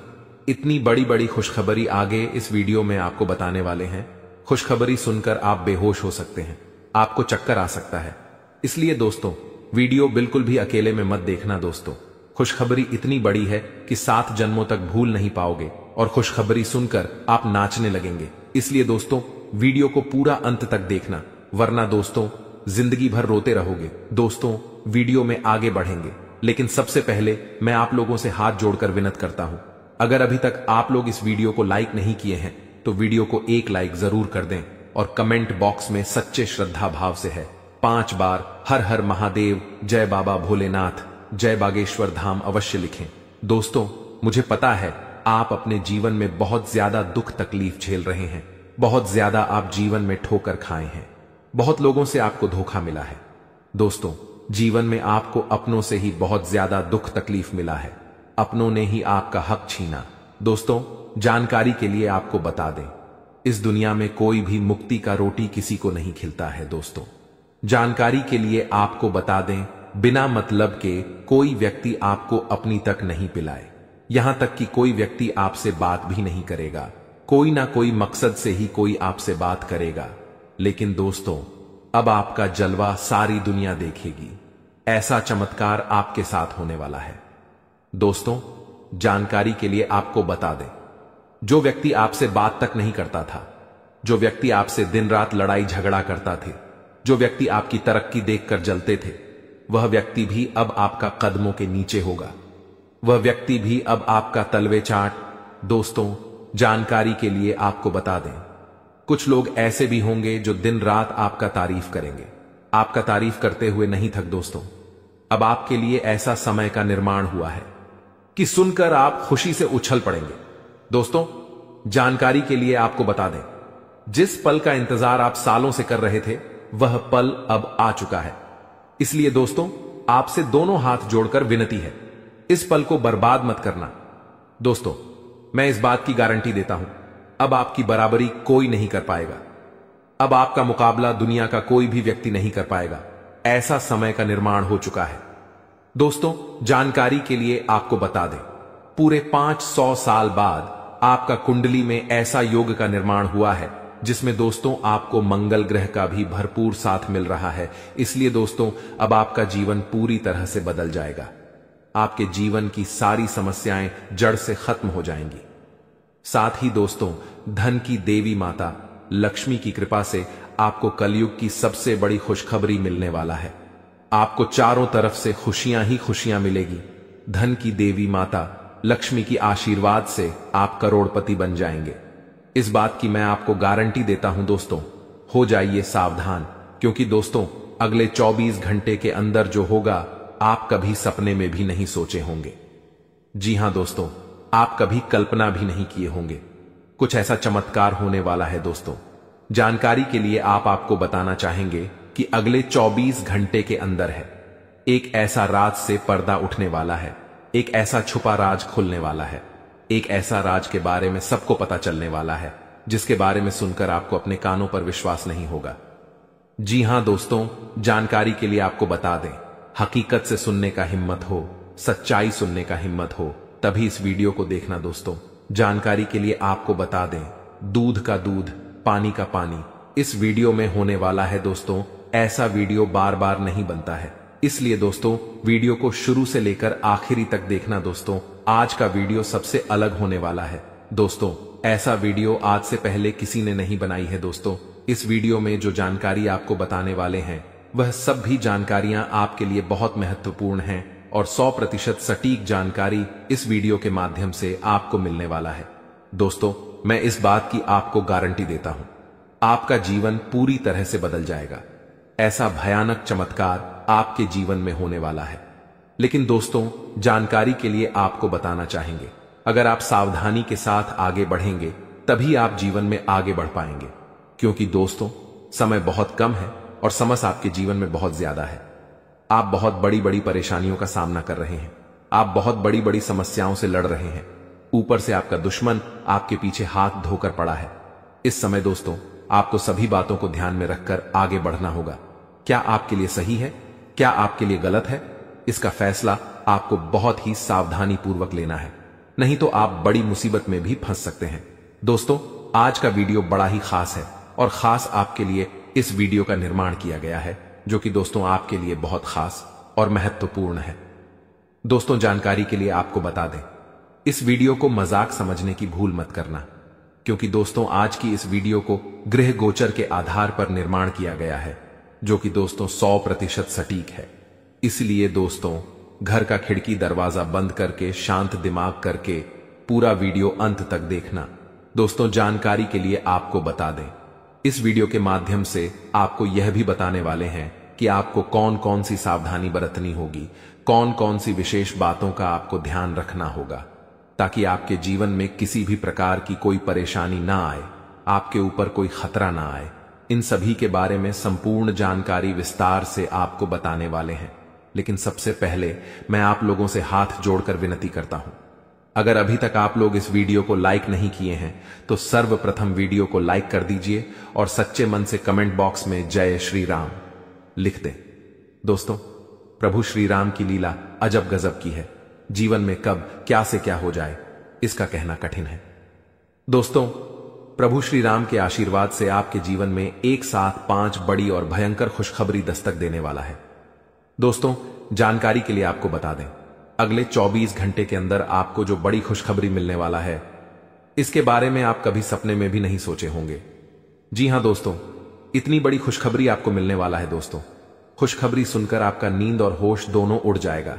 इतनी बड़ी बड़ी खुशखबरी आगे इस वीडियो में आपको बताने वाले हैं। खुशखबरी सुनकर आप बेहोश हो सकते हैं, आपको चक्कर आ सकता है। इसलिए दोस्तों, वीडियो बिल्कुल भी अकेले में मत देखना। दोस्तों, खुशखबरी इतनी बड़ी है कि 7 जन्मों तक भूल नहीं पाओगे और खुशखबरी सुनकर आप नाचने लगेंगे। इसलिए दोस्तों, वीडियो को पूरा अंत तक देखना, वरना दोस्तों जिंदगी भर रोते रहोगे। दोस्तों, वीडियो में आगे बढ़ेंगे, लेकिन सबसे पहले मैं आप लोगों से हाथ जोड़कर विनती करता हूं, अगर अभी तक आप लोग इस वीडियो को लाइक नहीं किए हैं तो वीडियो को एक लाइक जरूर कर दें और कमेंट बॉक्स में सच्चे श्रद्धा भाव से है 5 बार हर हर महादेव, जय बाबा भोलेनाथ, जय बागेश्वर धाम अवश्य लिखें। दोस्तों, मुझे पता है आप अपने जीवन में बहुत ज्यादा दुख तकलीफ झेल रहे हैं, बहुत ज्यादा आप जीवन में ठोकर खाए हैं, बहुत लोगों से आपको धोखा मिला है। दोस्तों, जीवन में आपको अपनों से ही बहुत ज्यादा दुख तकलीफ मिला है। अपनों ने ही आपका हक छीना। दोस्तों, जानकारी के लिए आपको बता दें, इस दुनिया में कोई भी मुक्ति का रोटी किसी को नहीं खिलता है। दोस्तों, जानकारी के लिए आपको बता दें, बिना मतलब के कोई व्यक्ति आपको अपनी तक नहीं पिलाए। यहां तक कि कोई व्यक्ति आपसे बात भी नहीं करेगा। कोई ना कोई मकसद से ही कोई आपसे बात करेगा। लेकिन दोस्तों, अब आपका जलवा सारी दुनिया देखेगी। ऐसा चमत्कार आपके साथ होने वाला है। दोस्तों, जानकारी के लिए आपको बता दें, जो व्यक्ति आपसे बात तक नहीं करता था, जो व्यक्ति आपसे दिन रात लड़ाई झगड़ा करता थे, जो व्यक्ति आपकी तरक्की देखकर जलते थे, वह व्यक्ति भी अब आपका कदमों के नीचे होगा। वह व्यक्ति भी अब आपका तलवे चाट। दोस्तों, जानकारी के लिए आपको बता दें, कुछ लोग ऐसे भी होंगे जो दिन रात आपका तारीफ करेंगे। आपका तारीफ करते हुए नहीं थक। दोस्तों, अब आपके लिए ऐसा समय का निर्माण हुआ है कि सुनकर आप खुशी से उछल पड़ेंगे। दोस्तों, जानकारी के लिए आपको बता दें, जिस पल का इंतजार आप सालों से कर रहे थे, वह पल अब आ चुका है। इसलिए दोस्तों, आपसे दोनों हाथ जोड़कर विनती है, इस पल को बर्बाद मत करना। दोस्तों, मैं इस बात की गारंटी देता हूं, अब आपकी बराबरी कोई नहीं कर पाएगा। अब आपका मुकाबला दुनिया का कोई भी व्यक्ति नहीं कर पाएगा। ऐसा समय का निर्माण हो चुका है। दोस्तों, जानकारी के लिए आपको बता दें, पूरे 500 साल बाद आपका कुंडली में ऐसा योग का निर्माण हुआ है जिसमें दोस्तों आपको मंगल ग्रह का भी भरपूर साथ मिल रहा है। इसलिए दोस्तों, अब आपका जीवन पूरी तरह से बदल जाएगा। आपके जीवन की सारी समस्याएं जड़ से खत्म हो जाएंगी। साथ ही दोस्तों, धन की देवी माता लक्ष्मी की कृपा से आपको कलयुग की सबसे बड़ी खुशखबरी मिलने वाला है। आपको चारों तरफ से खुशियां ही खुशियां मिलेगी। धन की देवी माता लक्ष्मी की आशीर्वाद से आप करोड़पति बन जाएंगे। इस बात की मैं आपको गारंटी देता हूं। दोस्तों, हो जाइए सावधान, क्योंकि दोस्तों, अगले 24 घंटे के अंदर जो होगा, आप कभी सपने में भी नहीं सोचे होंगे। जी हां दोस्तों, आप कभी कल्पना भी नहीं किए होंगे। कुछ ऐसा चमत्कार होने वाला है। दोस्तों, जानकारी के लिए आपको बताना चाहेंगे कि अगले 24 घंटे के अंदर है, एक ऐसा राज से पर्दा उठने वाला है। एक ऐसा छुपा राज खुलने वाला है। एक ऐसा राज के बारे में सबको पता चलने वाला है, जिसके बारे में सुनकर आपको अपने कानों पर विश्वास नहीं होगा। जी हां दोस्तों, जानकारी के लिए आपको बता दें, हकीकत से सुनने का हिम्मत हो, सच्चाई सुनने का हिम्मत हो, तभी इस वीडियो को देखना। दोस्तों, जानकारी के लिए आपको बता दें, दूध का दूध, पानी का पानी इस वीडियो में होने वाला है। दोस्तों, ऐसा वीडियो बार बार नहीं बनता है, इसलिए दोस्तों, वीडियो को शुरू से लेकर आखिरी तक देखना। दोस्तों, आज का वीडियो सबसे अलग होने वाला है। दोस्तों, ऐसा वीडियो आज से पहले किसी ने नहीं बनाई है। दोस्तों, इस वीडियो में जो जानकारी आपको बताने वाले हैं, वह सब भी जानकारियां आपके लिए बहुत महत्वपूर्ण हैं और 100% सटीक जानकारी इस वीडियो के माध्यम से आपको मिलने वाला है। दोस्तों, मैं इस बात की आपको गारंटी देता हूं, आपका जीवन पूरी तरह से बदल जाएगा। ऐसा भयानक चमत्कार आपके जीवन में होने वाला है। लेकिन दोस्तों, जानकारी के लिए आपको बताना चाहेंगे, अगर आप सावधानी के साथ आगे बढ़ेंगे, तभी आप जीवन में आगे बढ़ पाएंगे। क्योंकि दोस्तों, समय बहुत कम है और समस्या आपके जीवन में बहुत ज्यादा है। आप बहुत बड़ी बड़ी परेशानियों का सामना कर रहे हैं। आप बहुत बड़ी बड़ी समस्याओं से लड़ रहे हैं। ऊपर से आपका दुश्मन आपके पीछे हाथ धोकर पड़ा है। इस समय दोस्तों, आपको सभी बातों को ध्यान में रखकर आगे बढ़ना होगा। क्या आपके लिए सही है, क्या आपके लिए गलत है, इसका फैसला आपको बहुत ही सावधानी पूर्वक लेना है, नहीं तो आप बड़ी मुसीबत में भी फंस सकते हैं। दोस्तों, आज का वीडियो बड़ा ही खास है और खास आपके लिए इस वीडियो का निर्माण किया गया है, जो कि दोस्तों आपके लिए बहुत खास और महत्वपूर्ण है। दोस्तों, जानकारी के लिए आपको बता दें, इस वीडियो को मजाक समझने की भूल मत करना, क्योंकि दोस्तों आज की इस वीडियो को गृह गोचर के आधार पर निर्माण किया गया है, जो कि दोस्तों 100% सटीक है। इसलिए दोस्तों, घर का खिड़की दरवाजा बंद करके शांत दिमाग करके पूरा वीडियो अंत तक देखना। दोस्तों, जानकारी के लिए आपको बता दें, इस वीडियो के माध्यम से आपको यह भी बताने वाले हैं कि आपको कौन कौन सी सावधानी बरतनी होगी, कौन कौन सी विशेष बातों का आपको ध्यान रखना होगा, ताकि आपके जीवन में किसी भी प्रकार की कोई परेशानी ना आए, आपके ऊपर कोई खतरा ना आए। इन सभी के बारे में संपूर्ण जानकारी विस्तार से आपको बताने वाले हैं। लेकिन सबसे पहले मैं आप लोगों से हाथ जोड़कर विनती करता हूं, अगर अभी तक आप लोग इस वीडियो को लाइक नहीं किए हैं तो सर्वप्रथम वीडियो को लाइक कर दीजिए और सच्चे मन से कमेंट बॉक्स में जय श्री राम लिख दें। दोस्तों, प्रभु श्री राम की लीला अजब गजब की है। जीवन में कब क्या से क्या हो जाए इसका कहना कठिन है। दोस्तों, प्रभु श्री राम के आशीर्वाद से आपके जीवन में एक साथ 5 बड़ी और भयंकर खुशखबरी दस्तक देने वाला है। दोस्तों, जानकारी के लिए आपको बता दें, अगले 24 घंटे के अंदर आपको जो बड़ी खुशखबरी मिलने वाला है, इसके बारे में आप कभी सपने में भी नहीं सोचे होंगे। जी हां दोस्तों, इतनी बड़ी खुशखबरी आपको मिलने वाला है। दोस्तों, खुशखबरी सुनकर आपका नींद और होश दोनों उड़ जाएगा।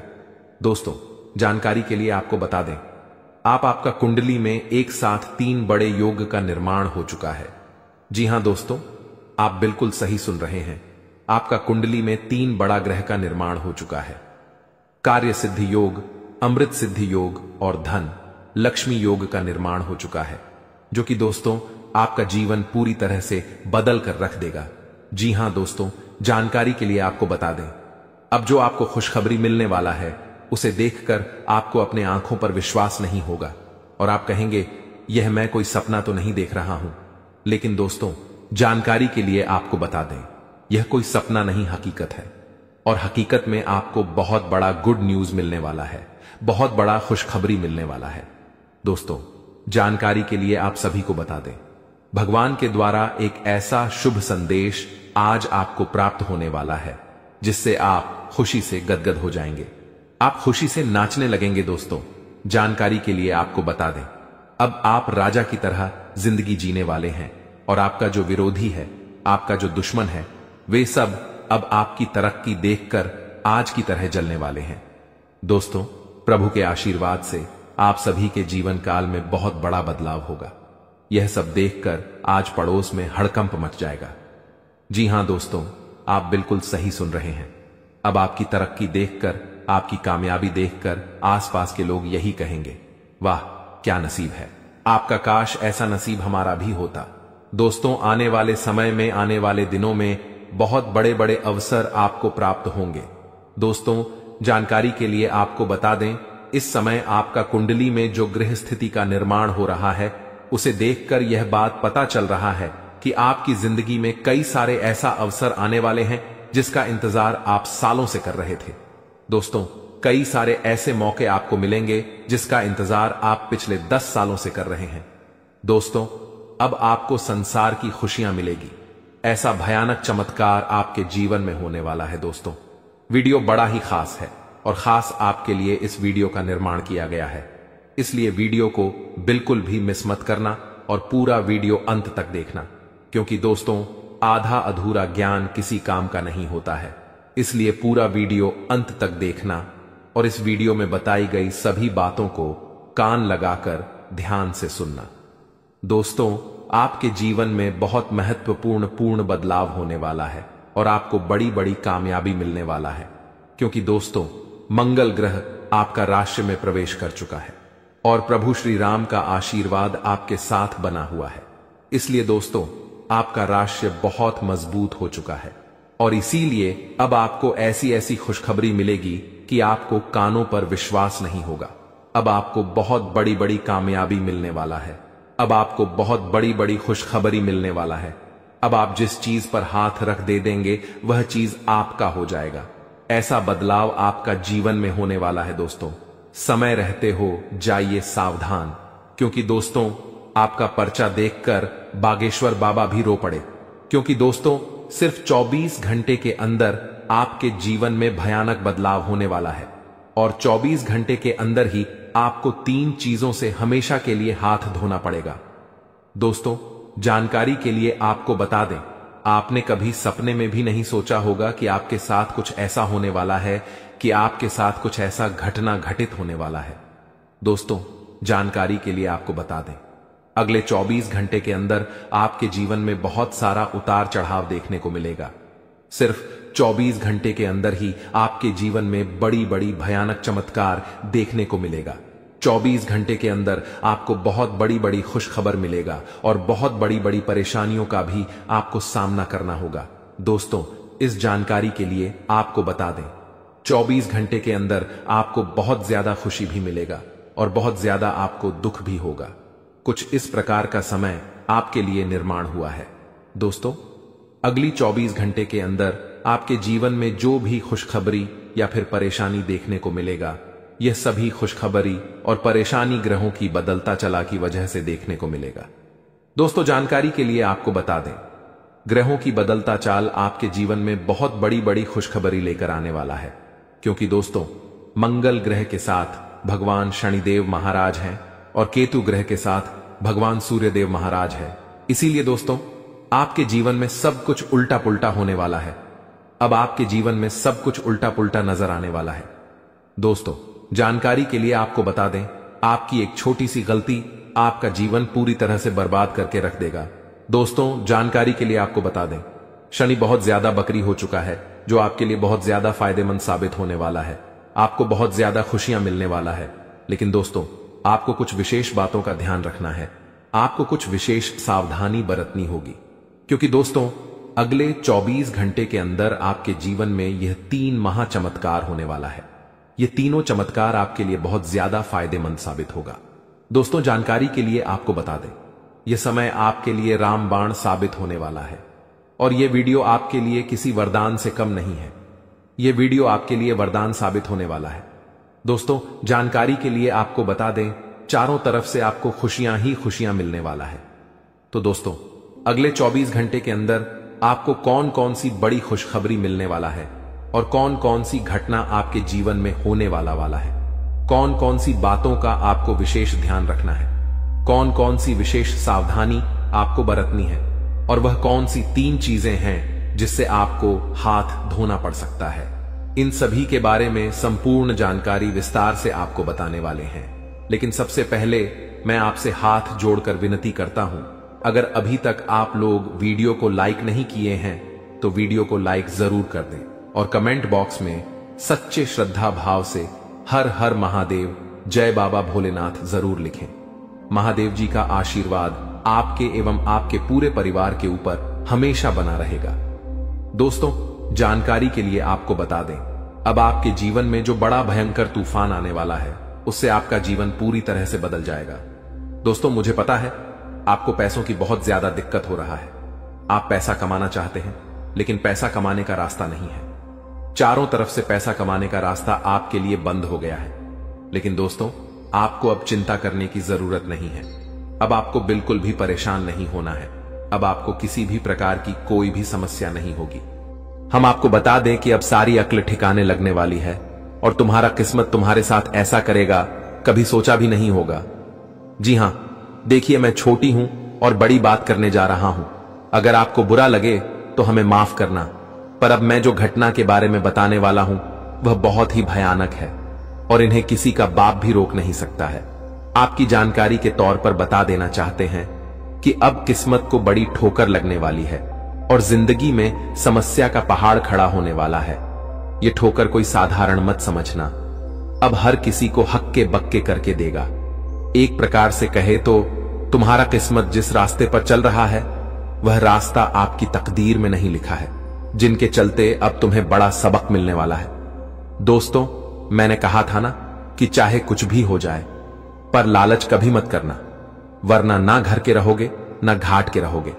दोस्तों, जानकारी के लिए आपको बता दें, आपका कुंडली में एक साथ 3 बड़े योग का निर्माण हो चुका है। जी हां दोस्तों, आप बिल्कुल सही सुन रहे हैं। आपका कुंडली में 3 बड़ा ग्रह का निर्माण हो चुका है। कार्य सिद्धि योग, अमृत सिद्धि योग और धन लक्ष्मी योग का निर्माण हो चुका है, जो कि दोस्तों आपका जीवन पूरी तरह से बदल कर रख देगा। जी हां दोस्तों, जानकारी के लिए आपको बता दें, अब जो आपको खुशखबरी मिलने वाला है उसे देखकर आपको अपने आंखों पर विश्वास नहीं होगा और आप कहेंगे यह मैं कोई सपना तो नहीं देख रहा हूं। लेकिन दोस्तों, जानकारी के लिए आपको बता दें, यह कोई सपना नहीं, हकीकत है। और हकीकत में आपको बहुत बड़ा गुड न्यूज मिलने वाला है, बहुत बड़ा खुशखबरी मिलने वाला है। दोस्तों, जानकारी के लिए आप सभी को बता दें, भगवान के द्वारा एक ऐसा शुभ संदेश आज आपको प्राप्त होने वाला है जिससे आप खुशी से गदगद हो जाएंगे, आप खुशी से नाचने लगेंगे। दोस्तों, जानकारी के लिए आपको बता दें, अब आप राजा की तरह जिंदगी जीने वाले हैं और आपका जो विरोधी है, आपका जो दुश्मन है, वे सब अब आपकी तरक्की देखकर आज की तरह जलने वाले हैं। दोस्तों, प्रभु के आशीर्वाद से आप सभी के जीवन काल में बहुत बड़ा बदलाव होगा। यह सब देखकर आज पड़ोस में हड़कंप मच जाएगा। जी हां दोस्तों, आप बिल्कुल सही सुन रहे हैं। अब आपकी तरक्की देखकर, आपकी कामयाबी देखकर आसपास के लोग यही कहेंगे, वाह क्या नसीब है, आपका काश ऐसा नसीब हमारा भी होता। दोस्तों, आने वाले समय में, आने वाले दिनों में बहुत बड़े बड़े अवसर आपको प्राप्त होंगे। दोस्तों, जानकारी के लिए आपको बता दें, इस समय आपका कुंडली में जो ग्रह स्थिति का निर्माण हो रहा है, उसे देखकर यह बात पता चल रहा है कि आपकी जिंदगी में कई सारे ऐसा अवसर आने वाले हैं जिसका इंतजार आप सालों से कर रहे थे। दोस्तों, कई सारे ऐसे मौके आपको मिलेंगे जिसका इंतजार आप पिछले 10 सालों से कर रहे हैं। दोस्तों, अब आपको संसार की खुशियां मिलेगी। ऐसा भयानक चमत्कार आपके जीवन में होने वाला है। दोस्तों, वीडियो बड़ा ही खास है और खास आपके लिए इस वीडियो का निर्माण किया गया है, इसलिए वीडियो को बिल्कुल भी मिस मत करना और पूरा वीडियो अंत तक देखना, क्योंकि दोस्तों आधा अधूरा ज्ञान किसी काम का नहीं होता है। इसलिए पूरा वीडियो अंत तक देखना और इस वीडियो में बताई गई सभी बातों को कान लगाकर ध्यान से सुनना। दोस्तों, आपके जीवन में बहुत महत्वपूर्ण बदलाव होने वाला है और आपको बड़ी बड़ी कामयाबी मिलने वाला है, क्योंकि दोस्तों मंगल ग्रह आपका राशि में प्रवेश कर चुका है और प्रभु श्री राम का आशीर्वाद आपके साथ बना हुआ है। इसलिए दोस्तों, आपका राशि बहुत मजबूत हो चुका है और इसीलिए अब आपको ऐसी ऐसी खुशखबरी मिलेगी कि आपको कानों पर विश्वास नहीं होगा। अब आपको बहुत बड़ी बड़ी कामयाबी मिलने वाला है, अब आपको बहुत बड़ी बड़ी खुशखबरी मिलने वाला है। अब आप जिस चीज पर हाथ रख दे देंगे वह चीज आपका हो जाएगा। ऐसा बदलाव आपका जीवन में होने वाला है। दोस्तों, समय रहते हो जाइए सावधान, क्योंकि दोस्तों आपका पर्चा देखकर बागेश्वर बाबा भी रो पड़े, क्योंकि दोस्तों सिर्फ 24 घंटे के अंदर आपके जीवन में भयानक बदलाव होने वाला है और 24 घंटे के अंदर ही आपको 3 चीजों से हमेशा के लिए हाथ धोना पड़ेगा। दोस्तों, जानकारी के लिए आपको बता दें, आपने कभी सपने में भी नहीं सोचा होगा कि आपके साथ कुछ ऐसा होने वाला है, कि आपके साथ कुछ ऐसा घटना घटित होने वाला है। दोस्तों, जानकारी के लिए आपको बता दें, अगले 24 घंटे के अंदर आपके जीवन में बहुत सारा उतार चढ़ाव देखने को मिलेगा। सिर्फ 24 घंटे के अंदर ही आपके जीवन में बड़ी बड़ी भयानक चमत्कार देखने को मिलेगा। 24 घंटे के अंदर आपको बहुत बड़ी बड़ी खुशखबर मिलेगा और बहुत बड़ी बड़ी परेशानियों का भी आपको सामना करना होगा। दोस्तों, इस जानकारी के लिए आपको बता दें, 24 घंटे के अंदर आपको बहुत ज्यादा खुशी भी मिलेगा और बहुत ज्यादा आपको दुख भी होगा। कुछ इस प्रकार का समय आपके लिए निर्माण हुआ है। दोस्तों, अगली 24 घंटे के अंदर आपके जीवन में जो भी खुशखबरी या फिर परेशानी देखने को मिलेगा, यह सभी खुशखबरी और परेशानी ग्रहों की बदलता चला की वजह से देखने को मिलेगा। दोस्तों, जानकारी के लिए आपको बता दें, ग्रहों की बदलता चाल आपके जीवन में बहुत बड़ी बड़ी खुशखबरी लेकर आने वाला है, क्योंकि दोस्तों, मंगल ग्रह के साथ भगवान शनिदेव महाराज हैं और केतु ग्रह के साथ भगवान सूर्यदेव महाराज है। इसीलिए दोस्तों, आपके जीवन में सब कुछ उल्टा पुल्टा होने वाला है। अब आपके जीवन में सब कुछ उल्टा पुल्टा नजर आने वाला है। दोस्तों, जानकारी के लिए आपको बता दें, आपकी एक छोटी सी गलती आपका जीवन पूरी तरह से बर्बाद करके रख देगा। दोस्तों, जानकारी के लिए आपको बता दें, शनि बहुत ज्यादा बकरी हो चुका है, जो आपके लिए बहुत ज्यादा फायदेमंद साबित होने वाला है। आपको बहुत ज्यादा खुशियां मिलने वाला है। लेकिन दोस्तों, आपको कुछ विशेष बातों का ध्यान रखना है। आपको कुछ विशेष सावधानी बरतनी होगी, क्योंकि दोस्तों, अगले 24 घंटे के अंदर आपके जीवन में यह 3 महाचमत्कार होने वाला है। ये तीनों चमत्कार आपके लिए बहुत ज्यादा फायदेमंद साबित होगा। दोस्तों, जानकारी के लिए आपको बता दें, यह समय आपके लिए रामबाण साबित होने वाला है और यह वीडियो आपके लिए किसी वरदान से कम नहीं है। यह वीडियो आपके लिए वरदान साबित होने वाला है। दोस्तों, जानकारी के लिए आपको बता दें, चारों तरफ से आपको खुशियां ही खुशियां मिलने वाला है। तो दोस्तों, अगले 24 घंटे के अंदर आपको कौन कौन सी बड़ी खुशखबरी मिलने वाला है और कौन कौन सी घटना आपके जीवन में होने वाला है, कौन कौन सी बातों का आपको विशेष ध्यान रखना है, कौन कौन सी विशेष सावधानी आपको बरतनी है और वह कौन सी 3 चीजें हैं जिससे आपको हाथ धोना पड़ सकता है, इन सभी के बारे में संपूर्ण जानकारी विस्तार से आपको बताने वाले हैं। लेकिन सबसे पहले मैं आपसे हाथ जोड़कर विनती करता हूं, अगर अभी तक आप लोग वीडियो को लाइक नहीं किए हैं तो वीडियो को लाइक जरूर कर दें और कमेंट बॉक्स में सच्चे श्रद्धा भाव से हर हर महादेव, जय बाबा भोलेनाथ जरूर लिखें। महादेव जी का आशीर्वाद आपके एवं आपके पूरे परिवार के ऊपर हमेशा बना रहेगा। दोस्तों, जानकारी के लिए आपको बता दें, अब आपके जीवन में जो बड़ा भयंकर तूफान आने वाला है, उससे आपका जीवन पूरी तरह से बदल जाएगा। दोस्तों, मुझे पता है आपको पैसों की बहुत ज्यादा दिक्कत हो रहा है। आप पैसा कमाना चाहते हैं, लेकिन पैसा कमाने का रास्ता नहीं है। चारों तरफ से पैसा कमाने का रास्ता आपके लिए बंद हो गया है। लेकिन दोस्तों, आपको अब चिंता करने की जरूरत नहीं है। अब आपको बिल्कुल भी परेशान नहीं होना है। अब आपको किसी भी प्रकार की कोई भी समस्या नहीं होगी। हम आपको बता दें कि अब सारी अक्ल ठिकाने लगने वाली है और तुम्हारा किस्मत तुम्हारे साथ ऐसा करेगा, कभी सोचा भी नहीं होगा। जी हां, देखिए, मैं छोटी हूं और बड़ी बात करने जा रहा हूं। अगर आपको बुरा लगे तो हमें माफ करना, पर अब मैं जो घटना के बारे में बताने वाला हूं वह बहुत ही भयानक है और इन्हें किसी का बाप भी रोक नहीं सकता है। आपकी जानकारी के तौर पर बता देना चाहते हैं कि अब किस्मत को बड़ी ठोकर लगने वाली है और जिंदगी में समस्या का पहाड़ खड़ा होने वाला है। यह ठोकर कोई साधारण मत समझना, अब हर किसी को हक्के बक्के करके देगा। एक प्रकार से कहे तो तुम्हारा किस्मत जिस रास्ते पर चल रहा है, वह रास्ता आपकी तकदीर में नहीं लिखा है, जिनके चलते अब तुम्हें बड़ा सबक मिलने वाला है। दोस्तों, मैंने कहा था ना कि चाहे कुछ भी हो जाए, पर लालच कभी मत करना, वरना ना घर के रहोगे ना घाट के रहोगे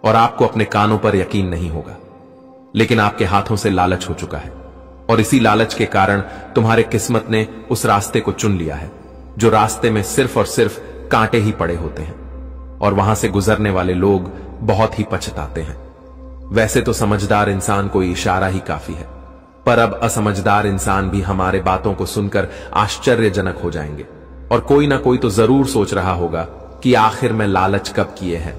और आपको अपने कानों पर यकीन नहीं होगा। लेकिन आपके हाथों से लालच हो चुका है और इसी लालच के कारण तुम्हारे किस्मत ने उस रास्ते को चुन लिया है जो रास्ते में सिर्फ और सिर्फ कांटे ही पड़े होते हैं और वहां से गुजरने वाले लोग बहुत ही पछताते हैं। वैसे तो समझदार इंसान को इशारा ही काफी है, पर अब असमझदार इंसान भी हमारे बातों को सुनकर आश्चर्यजनक हो जाएंगे और कोई ना कोई तो जरूर सोच रहा होगा कि आखिर में लालच कब किए हैं।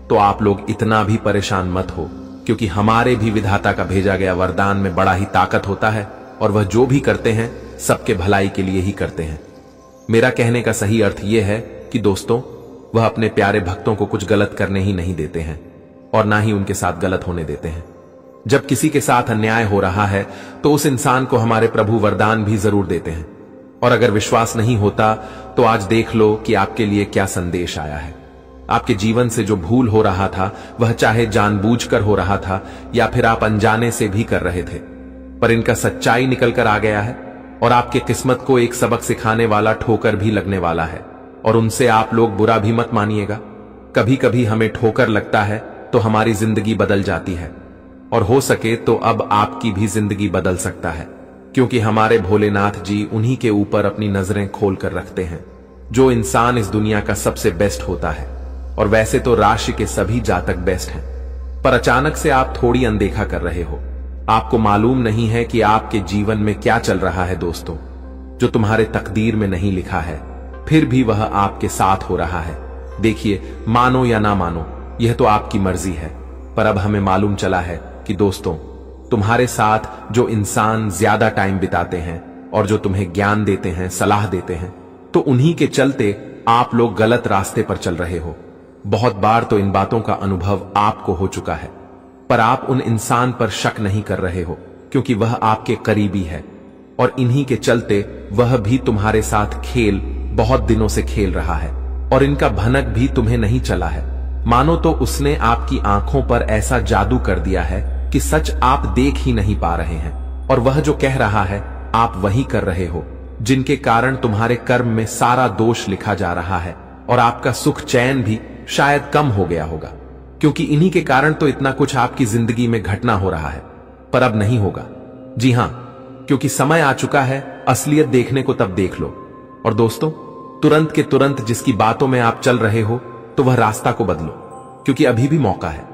तो आप लोग इतना भी परेशान मत हो, क्योंकि हमारे भी विधाता का भेजा गया वरदान में बड़ा ही ताकत होता है और वह जो भी करते हैं सबके भलाई के लिए ही करते हैं। मेरा कहने का सही अर्थ यह है कि दोस्तों, वह अपने प्यारे भक्तों को कुछ गलत करने ही नहीं देते हैं और ना ही उनके साथ गलत होने देते हैं। जब किसी के साथ अन्याय हो रहा है तो उस इंसान को हमारे प्रभु वरदान भी जरूर देते हैं और अगर विश्वास नहीं होता तो आज देख लो कि आपके लिए क्या संदेश आया है। आपके जीवन से जो भूल हो रहा था, वह चाहे जानबूझकर हो रहा था या फिर आप अनजाने से भी कर रहे थे, पर इनका सच्चाई निकल कर आ गया है और आपके किस्मत को एक सबक सिखाने वाला ठोकर भी लगने वाला है। और उनसे आप लोग बुरा भी मत मानिएगा। कभी कभी हमें ठोकर लगता है तो हमारी जिंदगी बदल जाती है, और हो सके तो अब आपकी भी जिंदगी बदल सकता है, क्योंकि हमारे भोलेनाथ जी उन्हीं के ऊपर अपनी नजरें खोल कर रखते हैं, जो इंसान इस दुनिया का सबसे बेस्ट होता है। और वैसे तो राशि के सभी जातक बेस्ट हैं, पर अचानक से आप थोड़ी अनदेखा कर रहे हो। आपको मालूम नहीं है कि आपके जीवन में क्या चल रहा है दोस्तों, जो तुम्हारे तकदीर में नहीं लिखा है, फिर भी वह आपके साथ हो रहा है। देखिए, मानो या ना मानो, यह तो आपकी मर्जी है, पर अब हमें मालूम चला है कि दोस्तों, तुम्हारे साथ जो इंसान ज्यादा टाइम बिताते हैं और जो तुम्हें ज्ञान देते हैं, सलाह देते हैं, तो उन्हीं के चलते आप लोग गलत रास्ते पर चल रहे हो। बहुत बार तो इन बातों का अनुभव आपको हो चुका है, पर आप उन इंसान पर शक नहीं कर रहे हो, क्योंकि वह आपके करीबी है और इन्हीं के चलते वह भी तुम्हारे साथ खेल बहुत दिनों से खेल रहा है और इनका भनक भी तुम्हें नहीं चला है। मानो तो उसने आपकी आंखों पर ऐसा जादू कर दिया है कि सच आप देख ही नहीं पा रहे हैं, और वह जो कह रहा है आप वही कर रहे हो, जिनके कारण तुम्हारे कर्म में सारा दोष लिखा जा रहा है और आपका सुख चैन भी शायद कम हो गया होगा, क्योंकि इन्हीं के कारण तो इतना कुछ आपकी जिंदगी में घटना हो रहा है, पर अब नहीं होगा। जी हां, क्योंकि समय आ चुका है असलियत देखने को, तब देख लो। और दोस्तों, तुरंत के तुरंत जिसकी बातों में आप चल रहे हो, तो वह रास्ता को बदलो, क्योंकि अभी भी मौका है।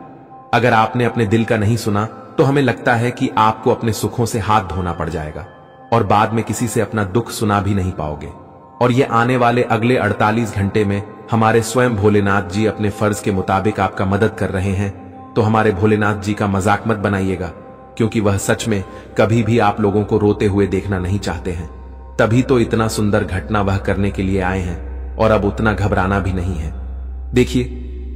अगर आपने अपने दिल का नहीं सुना तो हमें लगता है कि आपको अपने सुखों से हाथ धोना पड़ जाएगा और बाद में किसी से अपना दुख सुना भी नहीं पाओगे। और ये आने वाले अगले 48 घंटे में हमारे स्वयं भोलेनाथ जी अपने फर्ज के मुताबिक आपका मदद कर रहे हैं, तो हमारे भोलेनाथ जी का मजाक मत बनाइएगा, क्योंकि वह सच में कभी भी आप लोगों को रोते हुए देखना नहीं चाहते हैं। तभी तो इतना सुंदर घटना वह करने के लिए आए हैं, और अब उतना घबराना भी नहीं है। देखिए,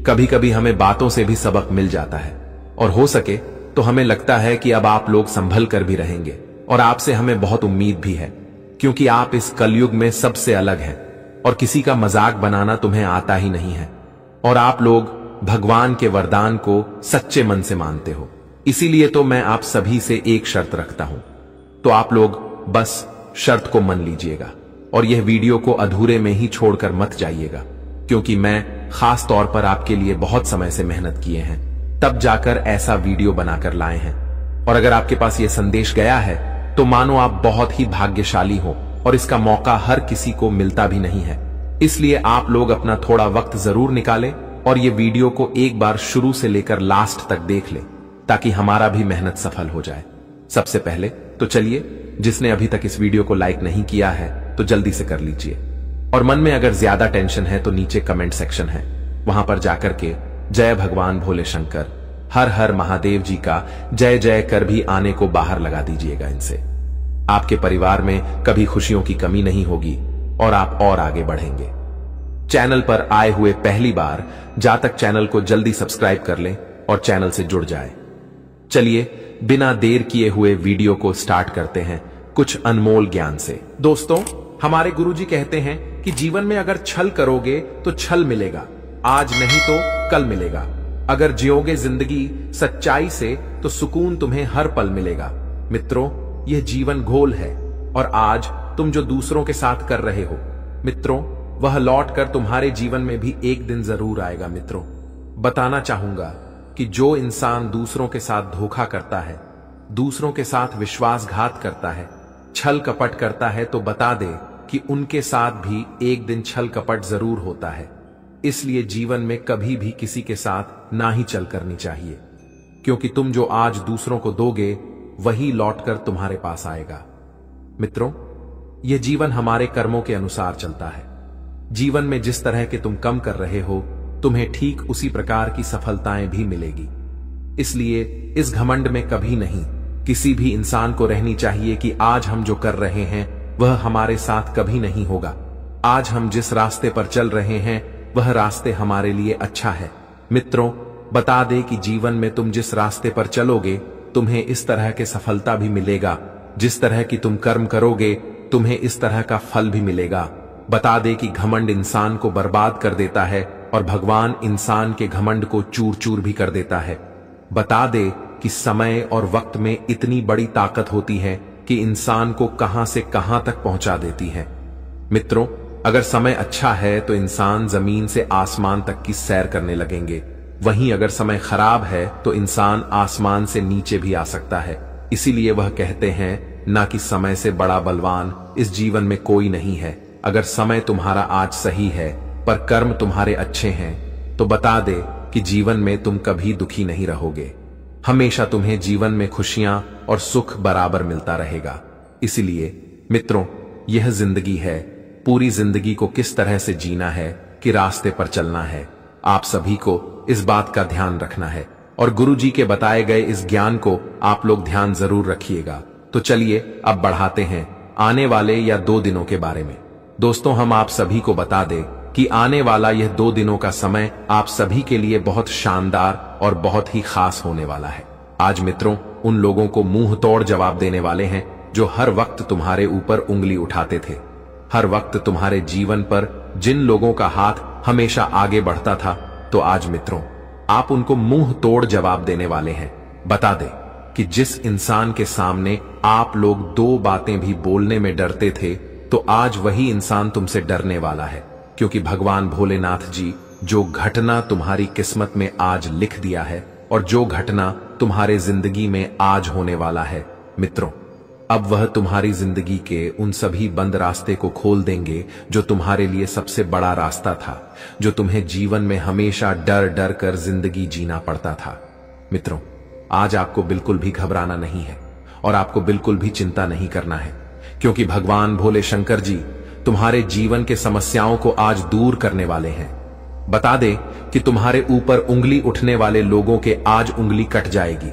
कभी कभी हमें बातों से भी सबक मिल जाता है, और हो सके तो हमें लगता है कि अब आप लोग संभल कर भी रहेंगे, और आपसे हमें बहुत उम्मीद भी है, क्योंकि आप इस कलयुग में सबसे अलग हैं और किसी का मजाक बनाना तुम्हें आता ही नहीं है, और आप लोग भगवान के वरदान को सच्चे मन से मानते हो। इसीलिए तो मैं आप सभी से एक शर्त रखता हूं, तो आप लोग बस शर्त को मान लीजिएगा और यह वीडियो को अधूरे में ही छोड़कर मत जाइएगा, क्योंकि मैं खास तौर पर आपके लिए बहुत समय से मेहनत किए हैं, तब जाकर ऐसा वीडियो बनाकर लाए हैं। और अगर आपके पास यह संदेश गया है तो मानो आप बहुत ही भाग्यशाली हो, और इसका मौका हर किसी को मिलता भी नहीं है। इसलिए आप लोग अपना थोड़ा वक्त जरूर निकालें और ये वीडियो को एक बार शुरू से लेकर लास्ट तक देख लें, ताकि हमारा भी मेहनत सफल हो जाए। सबसे पहले तो चलिए, जिसने अभी तक इस वीडियो को लाइक नहीं किया है तो जल्दी से कर लीजिए, और मन में अगर ज्यादा टेंशन है तो नीचे कमेंट सेक्शन है, वहां पर जाकर के जय भगवान भोले शंकर, हर हर महादेव जी का जय जय कर भी आने को बाहर लगा दीजिएगा। इनसे आपके परिवार में कभी खुशियों की कमी नहीं होगी और आप और आगे बढ़ेंगे। चैनल पर आए हुए पहली बार जातक चैनल को जल्दी सब्सक्राइब कर लें और चैनल से जुड़ जाएं। चलिए बिना देर किए हुए वीडियो को स्टार्ट करते हैं कुछ अनमोल ज्ञान से। दोस्तों, हमारे गुरुजी कहते हैं कि जीवन में अगर छल करोगे तो छल मिलेगा, आज नहीं तो कल मिलेगा। अगर जियोगे जिंदगी सच्चाई से तो सुकून तुम्हें हर पल मिलेगा। मित्रों, यह जीवन घोल है, और आज तुम जो दूसरों के साथ कर रहे हो मित्रों, वह लौट कर तुम्हारे जीवन में भी एक दिन जरूर आएगा। मित्रों, बताना चाहूंगा कि जो इंसान दूसरों के साथ धोखा करता है, दूसरों के साथ विश्वासघात करता है, छल कपट करता है, तो बता दे कि उनके साथ भी एक दिन छल कपट जरूर होता है। इसलिए जीवन में कभी भी किसी के साथ ना ही चल करनी चाहिए, क्योंकि तुम जो आज दूसरों को दोगे वही लौटकर तुम्हारे पास आएगा। मित्रों, यह जीवन हमारे कर्मों के अनुसार चलता है। जीवन में जिस तरह के तुम कम कर रहे हो, तुम्हें ठीक उसी प्रकार की सफलताएं भी मिलेगी। इसलिए इस घमंड में कभी नहीं किसी भी इंसान को रहनी चाहिए कि आज हम जो कर रहे हैं वह हमारे साथ कभी नहीं होगा। आज हम जिस रास्ते पर चल रहे हैं वह रास्ते हमारे लिए अच्छा है। मित्रों, बता दे कि जीवन में तुम जिस रास्ते पर चलोगे तुम्हें इस तरह के सफलता भी मिलेगा। जिस तरह की तुम कर्म करोगे तुम्हें इस तरह का फल भी मिलेगा। बता दे कि घमंड इंसान को बर्बाद कर देता है और भगवान इंसान के घमंड को चूर चूर भी कर देता है। बता दे कि समय और वक्त में इतनी बड़ी ताकत होती है कि इंसान को कहां से कहां तक पहुंचा देती है। मित्रों, अगर समय अच्छा है तो इंसान जमीन से आसमान तक की सैर करने लगेंगे। वहीं अगर समय खराब है तो इंसान आसमान से नीचे भी आ सकता है। इसीलिए वह कहते हैं ना कि समय से बड़ा बलवान इस जीवन में कोई नहीं है। अगर समय तुम्हारा आज सही है पर कर्म तुम्हारे अच्छे हैं तो बता दे कि जीवन में तुम कभी दुखी नहीं रहोगे। हमेशा तुम्हें जीवन में खुशियां और सुख बराबर मिलता रहेगा। इसलिए मित्रों, यह जिंदगी है। पूरी जिंदगी को किस तरह से जीना है कि रास्ते पर चलना है, आप सभी को इस बात का ध्यान रखना है और गुरुजी के बताए गए इस ज्ञान को आप लोग ध्यान जरूर रखिएगा। तो चलिए अब बढ़ाते हैं आने वाले या 2 दिनों के बारे में। दोस्तों, हम आप सभी को बता दें कि आने वाला यह 2 दिनों का समय आप सभी के लिए बहुत शानदार और बहुत ही खास होने वाला है। आज मित्रों, उन लोगों को मुंह तोड़ जवाब देने वाले हैं जो हर वक्त तुम्हारे ऊपर उंगली उठाते थे। हर वक्त तुम्हारे जीवन पर जिन लोगों का हाथ हमेशा आगे बढ़ता था, तो आज मित्रों आप उनको मुंह तोड़ जवाब देने वाले हैं। बता दे कि जिस इंसान के सामने आप लोग 2 बातें भी बोलने में डरते थे, तो आज वही इंसान तुमसे डरने वाला है। क्योंकि भगवान भोलेनाथ जी जो घटना तुम्हारी किस्मत में आज लिख दिया है और जो घटना तुम्हारे जिंदगी में आज होने वाला है, मित्रों अब वह तुम्हारी जिंदगी के उन सभी बंद रास्ते को खोल देंगे जो तुम्हारे लिए सबसे बड़ा रास्ता था, जो तुम्हें जीवन में हमेशा डर डर कर जिंदगी जीना पड़ता था। मित्रों, आज आपको बिल्कुल भी घबराना नहीं है और आपको बिल्कुल भी चिंता नहीं करना है, क्योंकि भगवान भोले शंकर जी तुम्हारे जीवन के समस्याओं को आज दूर करने वाले हैं। बता दे कि तुम्हारे ऊपर उंगली उठने वाले लोगों के आज उंगली कट जाएगी।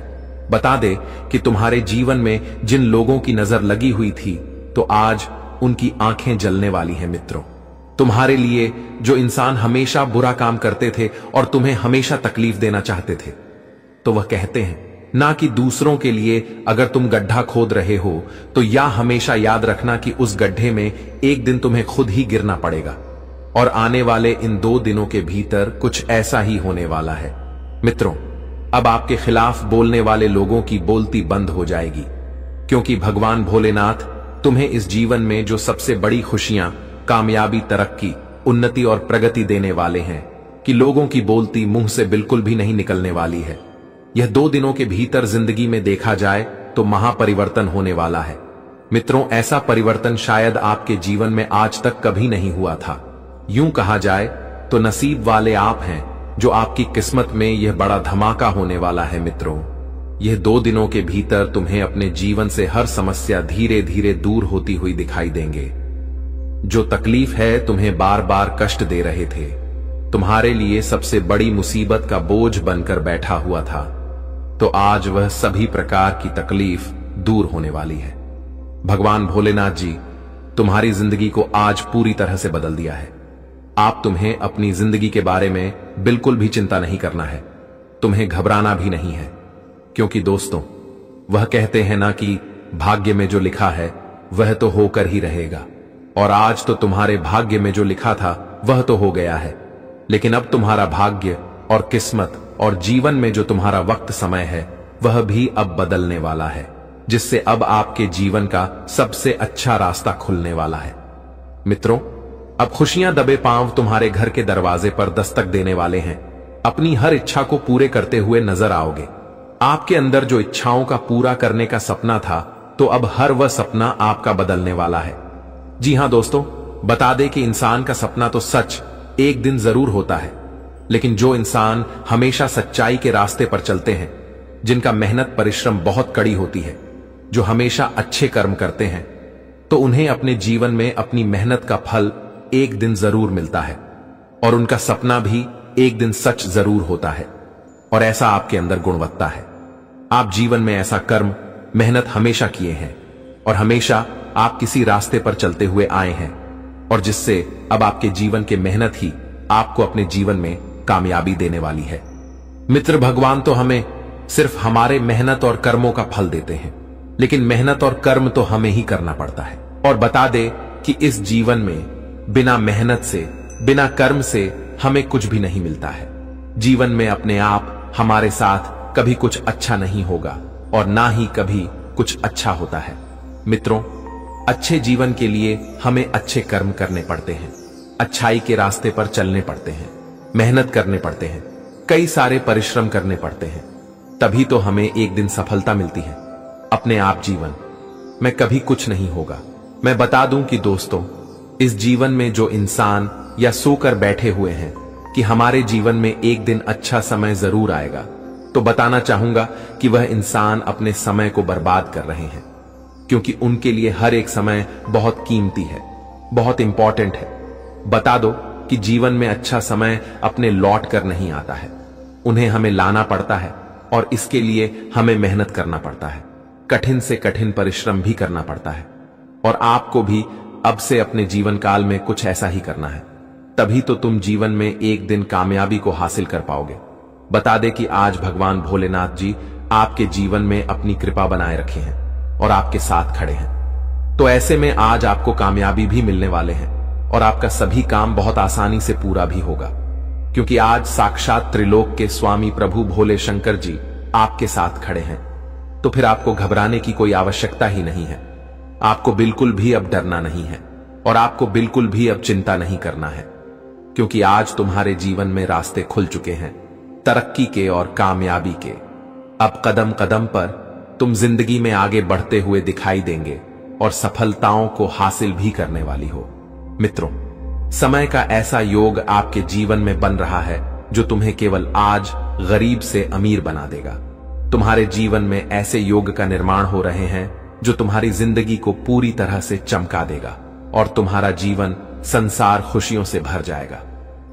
बता दे कि तुम्हारे जीवन में जिन लोगों की नजर लगी हुई थी, तो आज उनकी आंखें जलने वाली हैं। मित्रों, तुम्हारे लिए जो इंसान हमेशा बुरा काम करते थे और तुम्हें हमेशा तकलीफ देना चाहते थे, तो वह कहते हैं ना कि दूसरों के लिए अगर तुम गड्ढा खोद रहे हो तो या हमेशा याद रखना कि उस गड्ढे में एक दिन तुम्हें खुद ही गिरना पड़ेगा। और आने वाले इन 2 दिनों के भीतर कुछ ऐसा ही होने वाला है। मित्रों, अब आपके खिलाफ बोलने वाले लोगों की बोलती बंद हो जाएगी, क्योंकि भगवान भोलेनाथ तुम्हें इस जीवन में जो सबसे बड़ी खुशियां, कामयाबी, तरक्की, उन्नति और प्रगति देने वाले हैं कि लोगों की बोलती मुंह से बिल्कुल भी नहीं निकलने वाली है। यह 2 दिनों के भीतर जिंदगी में देखा जाए तो महापरिवर्तन होने वाला है। मित्रों, ऐसा परिवर्तन शायद आपके जीवन में आज तक कभी नहीं हुआ था। यूं कहा जाए तो नसीब वाले आप हैं जो आपकी किस्मत में यह बड़ा धमाका होने वाला है। मित्रों, यह 2 दिनों के भीतर तुम्हें अपने जीवन से हर समस्या धीरे धीरे दूर होती हुई दिखाई देंगे। जो तकलीफ है तुम्हें बार बार कष्ट दे रहे थे, तुम्हारे लिए सबसे बड़ी मुसीबत का बोझ बनकर बैठा हुआ था, तो आज वह सभी प्रकार की तकलीफ दूर होने वाली है। भगवान भोलेनाथ जी तुम्हारी जिंदगी को आज पूरी तरह से बदल दिया है। आप तुम्हें अपनी जिंदगी के बारे में बिल्कुल भी चिंता नहीं करना है, तुम्हें घबराना भी नहीं है, क्योंकि दोस्तों वह कहते हैं ना कि भाग्य में जो लिखा है वह तो होकर ही रहेगा। और आज तो तुम्हारे भाग्य में जो लिखा था वह तो हो गया है, लेकिन अब तुम्हारा भाग्य और किस्मत और जीवन में जो तुम्हारा वक्त समय है वह भी अब बदलने वाला है, जिससे अब आपके जीवन का सबसे अच्छा रास्ता खुलने वाला है। मित्रों, अब खुशियां दबे पांव तुम्हारे घर के दरवाजे पर दस्तक देने वाले हैं। अपनी हर इच्छा को पूरे करते हुए नजर आओगे। आपके अंदर जो इच्छाओं का पूरा करने का सपना था, तो अब हर वह सपना आपका बदलने वाला है। जी हां दोस्तों, बता दे कि इंसान का सपना तो सच एक दिन जरूर होता है, लेकिन जो इंसान हमेशा सच्चाई के रास्ते पर चलते हैं, जिनका मेहनत परिश्रम बहुत कड़ी होती है, जो हमेशा अच्छे कर्म करते हैं, तो उन्हें अपने जीवन में अपनी मेहनत का फल एक दिन जरूर मिलता है और उनका सपना भी एक दिन सच जरूर होता है। और ऐसा आपके अंदर गुणवत्ता है। आप जीवन में ऐसा कर्म, मेहनत हमेशा किए हैं और हमेशा आप किसी रास्ते पर चलते हुए आए हैं, और जिससे अब आपके जीवन के मेहनत ही आपको अपने जीवन में कामयाबी देने वाली है। मित्र, भगवान तो हमें सिर्फ हमारे मेहनत और कर्मों का फल देते हैं, लेकिन मेहनत और कर्म तो हमें ही करना पड़ता है। और बता दे कि इस जीवन में बिना मेहनत से, बिना कर्म से हमें कुछ भी नहीं मिलता है। जीवन में अपने आप हमारे साथ कभी कुछ अच्छा नहीं होगा और ना ही कभी कुछ अच्छा होता है। मित्रों, अच्छे जीवन के लिए हमें अच्छे कर्म करने पड़ते हैं, अच्छाई के रास्ते पर चलने पड़ते हैं, मेहनत करने पड़ते हैं, कई सारे परिश्रम करने पड़ते हैं, तभी तो हमें एक दिन सफलता मिलती है। अपने आप जीवन में कभी कुछ नहीं होगा। मैं बता दूं कि दोस्तों, इस जीवन में जो इंसान या सोकर बैठे हुए हैं कि हमारे जीवन में एक दिन अच्छा समय जरूर आएगा, तो बताना चाहूंगा कि वह इंसान अपने समय को बर्बाद कर रहे हैं, क्योंकि उनके लिए हर एक समय बहुत कीमती है, बहुत इंपॉर्टेंट है। बता दो कि जीवन में अच्छा समय अपने लौट कर नहीं आता है, उन्हें हमें लाना पड़ता है और इसके लिए हमें मेहनत करना पड़ता है, कठिन से कठिन परिश्रम भी करना पड़ता है। और आपको भी अब से अपने जीवन काल में कुछ ऐसा ही करना है, तभी तो तुम जीवन में एक दिन कामयाबी को हासिल कर पाओगे। बता दे कि आज भगवान भोलेनाथ जी आपके जीवन में अपनी कृपा बनाए रखे हैं और आपके साथ खड़े हैं। तो ऐसे में आज आपको कामयाबी भी मिलने वाले हैं और आपका सभी काम बहुत आसानी से पूरा भी होगा, क्योंकि आज साक्षात त्रिलोक के स्वामी प्रभु भोले शंकर जी आपके साथ खड़े हैं। तो फिर आपको घबराने की कोई आवश्यकता ही नहीं है। आपको बिल्कुल भी अब डरना नहीं है और आपको बिल्कुल भी अब चिंता नहीं करना है, क्योंकि आज तुम्हारे जीवन में रास्ते खुल चुके हैं, तरक्की के और कामयाबी के। अब कदम कदम पर तुम जिंदगी में आगे बढ़ते हुए दिखाई देंगे और सफलताओं को हासिल भी करने वाली हो। मित्रों, समय का ऐसा योग आपके जीवन में बन रहा है जो तुम्हें केवल आज गरीब से अमीर बना देगा। तुम्हारे जीवन में ऐसे योग का निर्माण हो रहे हैं जो तुम्हारी जिंदगी को पूरी तरह से चमका देगा और तुम्हारा जीवन संसार खुशियों से भर जाएगा।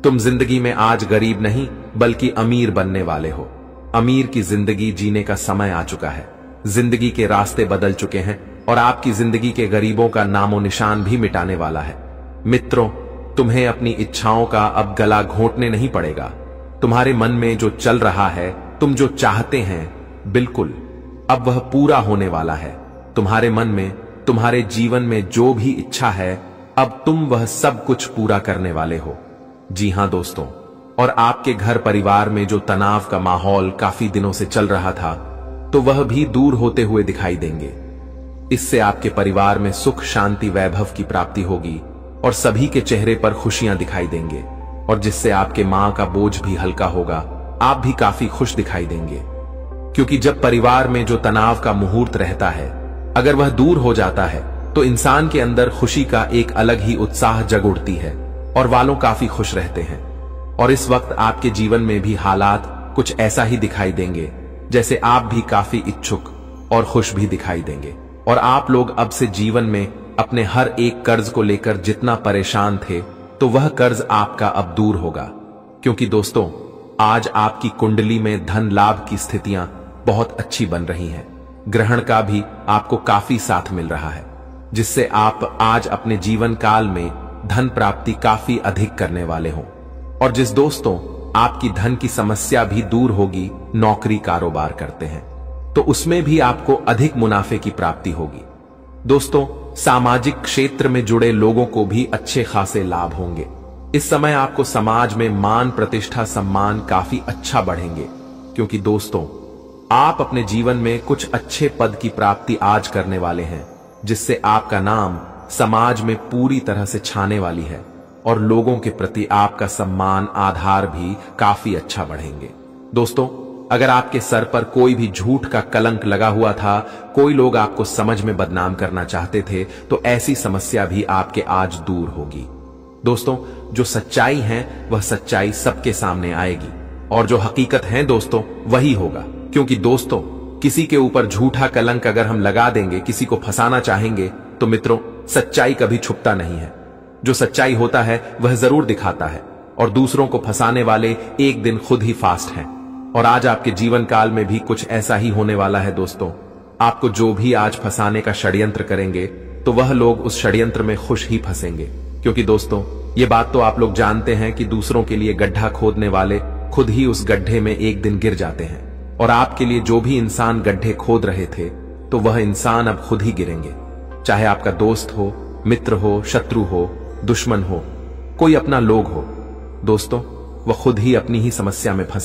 तुम जिंदगी में आज गरीब नहीं बल्कि अमीर बनने वाले हो। अमीर की जिंदगी जीने का समय आ चुका है। जिंदगी के रास्ते बदल चुके हैं और आपकी जिंदगी के गरीबों का नामो निशान भी मिटाने वाला है। मित्रों, तुम्हें अपनी इच्छाओं का अब गला घोंटने नहीं पड़ेगा। तुम्हारे मन में जो चल रहा है, तुम जो चाहते हैं, बिल्कुल अब वह पूरा होने वाला है। तुम्हारे मन में, तुम्हारे जीवन में जो भी इच्छा है, अब तुम वह सब कुछ पूरा करने वाले हो। जी हां दोस्तों, और आपके घर परिवार में जो तनाव का माहौल काफी दिनों से चल रहा था, तो वह भी दूर होते हुए दिखाई देंगे। इससे आपके परिवार में सुख, शांति, वैभव की प्राप्ति होगी और सभी के चेहरे पर खुशियां दिखाई देंगे, और जिससे आपके मां का बोझ भी हल्का होगा। आप भी काफी खुश दिखाई देंगे, क्योंकि जब परिवार में जो तनाव का मुहूर्त रहता है, अगर वह दूर हो जाता है तो इंसान के अंदर खुशी का एक अलग ही उत्साह जग उठती है और वालों काफी खुश रहते हैं। और इस वक्त आपके जीवन में भी हालात कुछ ऐसा ही दिखाई देंगे, जैसे आप भी काफी इच्छुक और खुश भी दिखाई देंगे। और आप लोग अब से जीवन में अपने हर एक कर्ज को लेकर जितना परेशान थे, तो वह कर्ज आपका अब दूर होगा, क्योंकि दोस्तों आज आपकी कुंडली में धन लाभ की स्थितियां बहुत अच्छी बन रही हैं। ग्रहण का भी आपको काफी साथ मिल रहा है, जिससे आप आज अपने जीवन काल में धन प्राप्ति काफी अधिक करने वाले हो। और जिस दोस्तों आपकी धन की समस्या भी दूर होगी, नौकरी कारोबार करते हैं, तो उसमें भी आपको अधिक मुनाफे की प्राप्ति होगी। दोस्तों, सामाजिक क्षेत्र में जुड़े लोगों को भी अच्छे खासे लाभ होंगे। इस समय आपको समाज में मान, प्रतिष्ठा, सम्मान काफी अच्छा बढ़ेंगे, क्योंकि दोस्तों आप अपने जीवन में कुछ अच्छे पद की प्राप्ति आज करने वाले हैं, जिससे आपका नाम समाज में पूरी तरह से छाने वाली है और लोगों के प्रति आपका सम्मान, आधार भी काफी अच्छा बढ़ेंगे। दोस्तों, अगर आपके सर पर कोई भी झूठ का कलंक लगा हुआ था, कोई लोग आपको समझ में बदनाम करना चाहते थे, तो ऐसी समस्या भी आपके आज दूर होगी। दोस्तों, जो सच्चाई है वह सच्चाई सबके सामने आएगी, और जो हकीकत है दोस्तों वही होगा। क्योंकि दोस्तों किसी के ऊपर झूठा कलंक अगर हम लगा देंगे, किसी को फंसाना चाहेंगे, तो मित्रों सच्चाई कभी छुपता नहीं है। जो सच्चाई होता है वह जरूर दिखाता है, और दूसरों को फंसाने वाले एक दिन खुद ही फास्ट हैं। और आज आपके जीवन काल में भी कुछ ऐसा ही होने वाला है। दोस्तों, आपको जो भी आज फंसाने का षड्यंत्र करेंगे, तो वह लोग उस षड्यंत्र में खुश ही फंसेंगे, क्योंकि दोस्तों ये बात तो आप लोग जानते हैं कि दूसरों के लिए गड्ढा खोदने वाले खुद ही उस गड्ढे में एक दिन गिर जाते हैं। और आपके लिए जो भी इंसान गड्ढे खोद रहे थे, तो वह इंसान अब खुद ही गिरेंगे, चाहे आपका दोस्त हो, मित्र हो, शत्रु हो, दुश्मन हो, कोई अपना लोग हो, दोस्तों वह खुद ही अपनी ही समस्या में फंसे।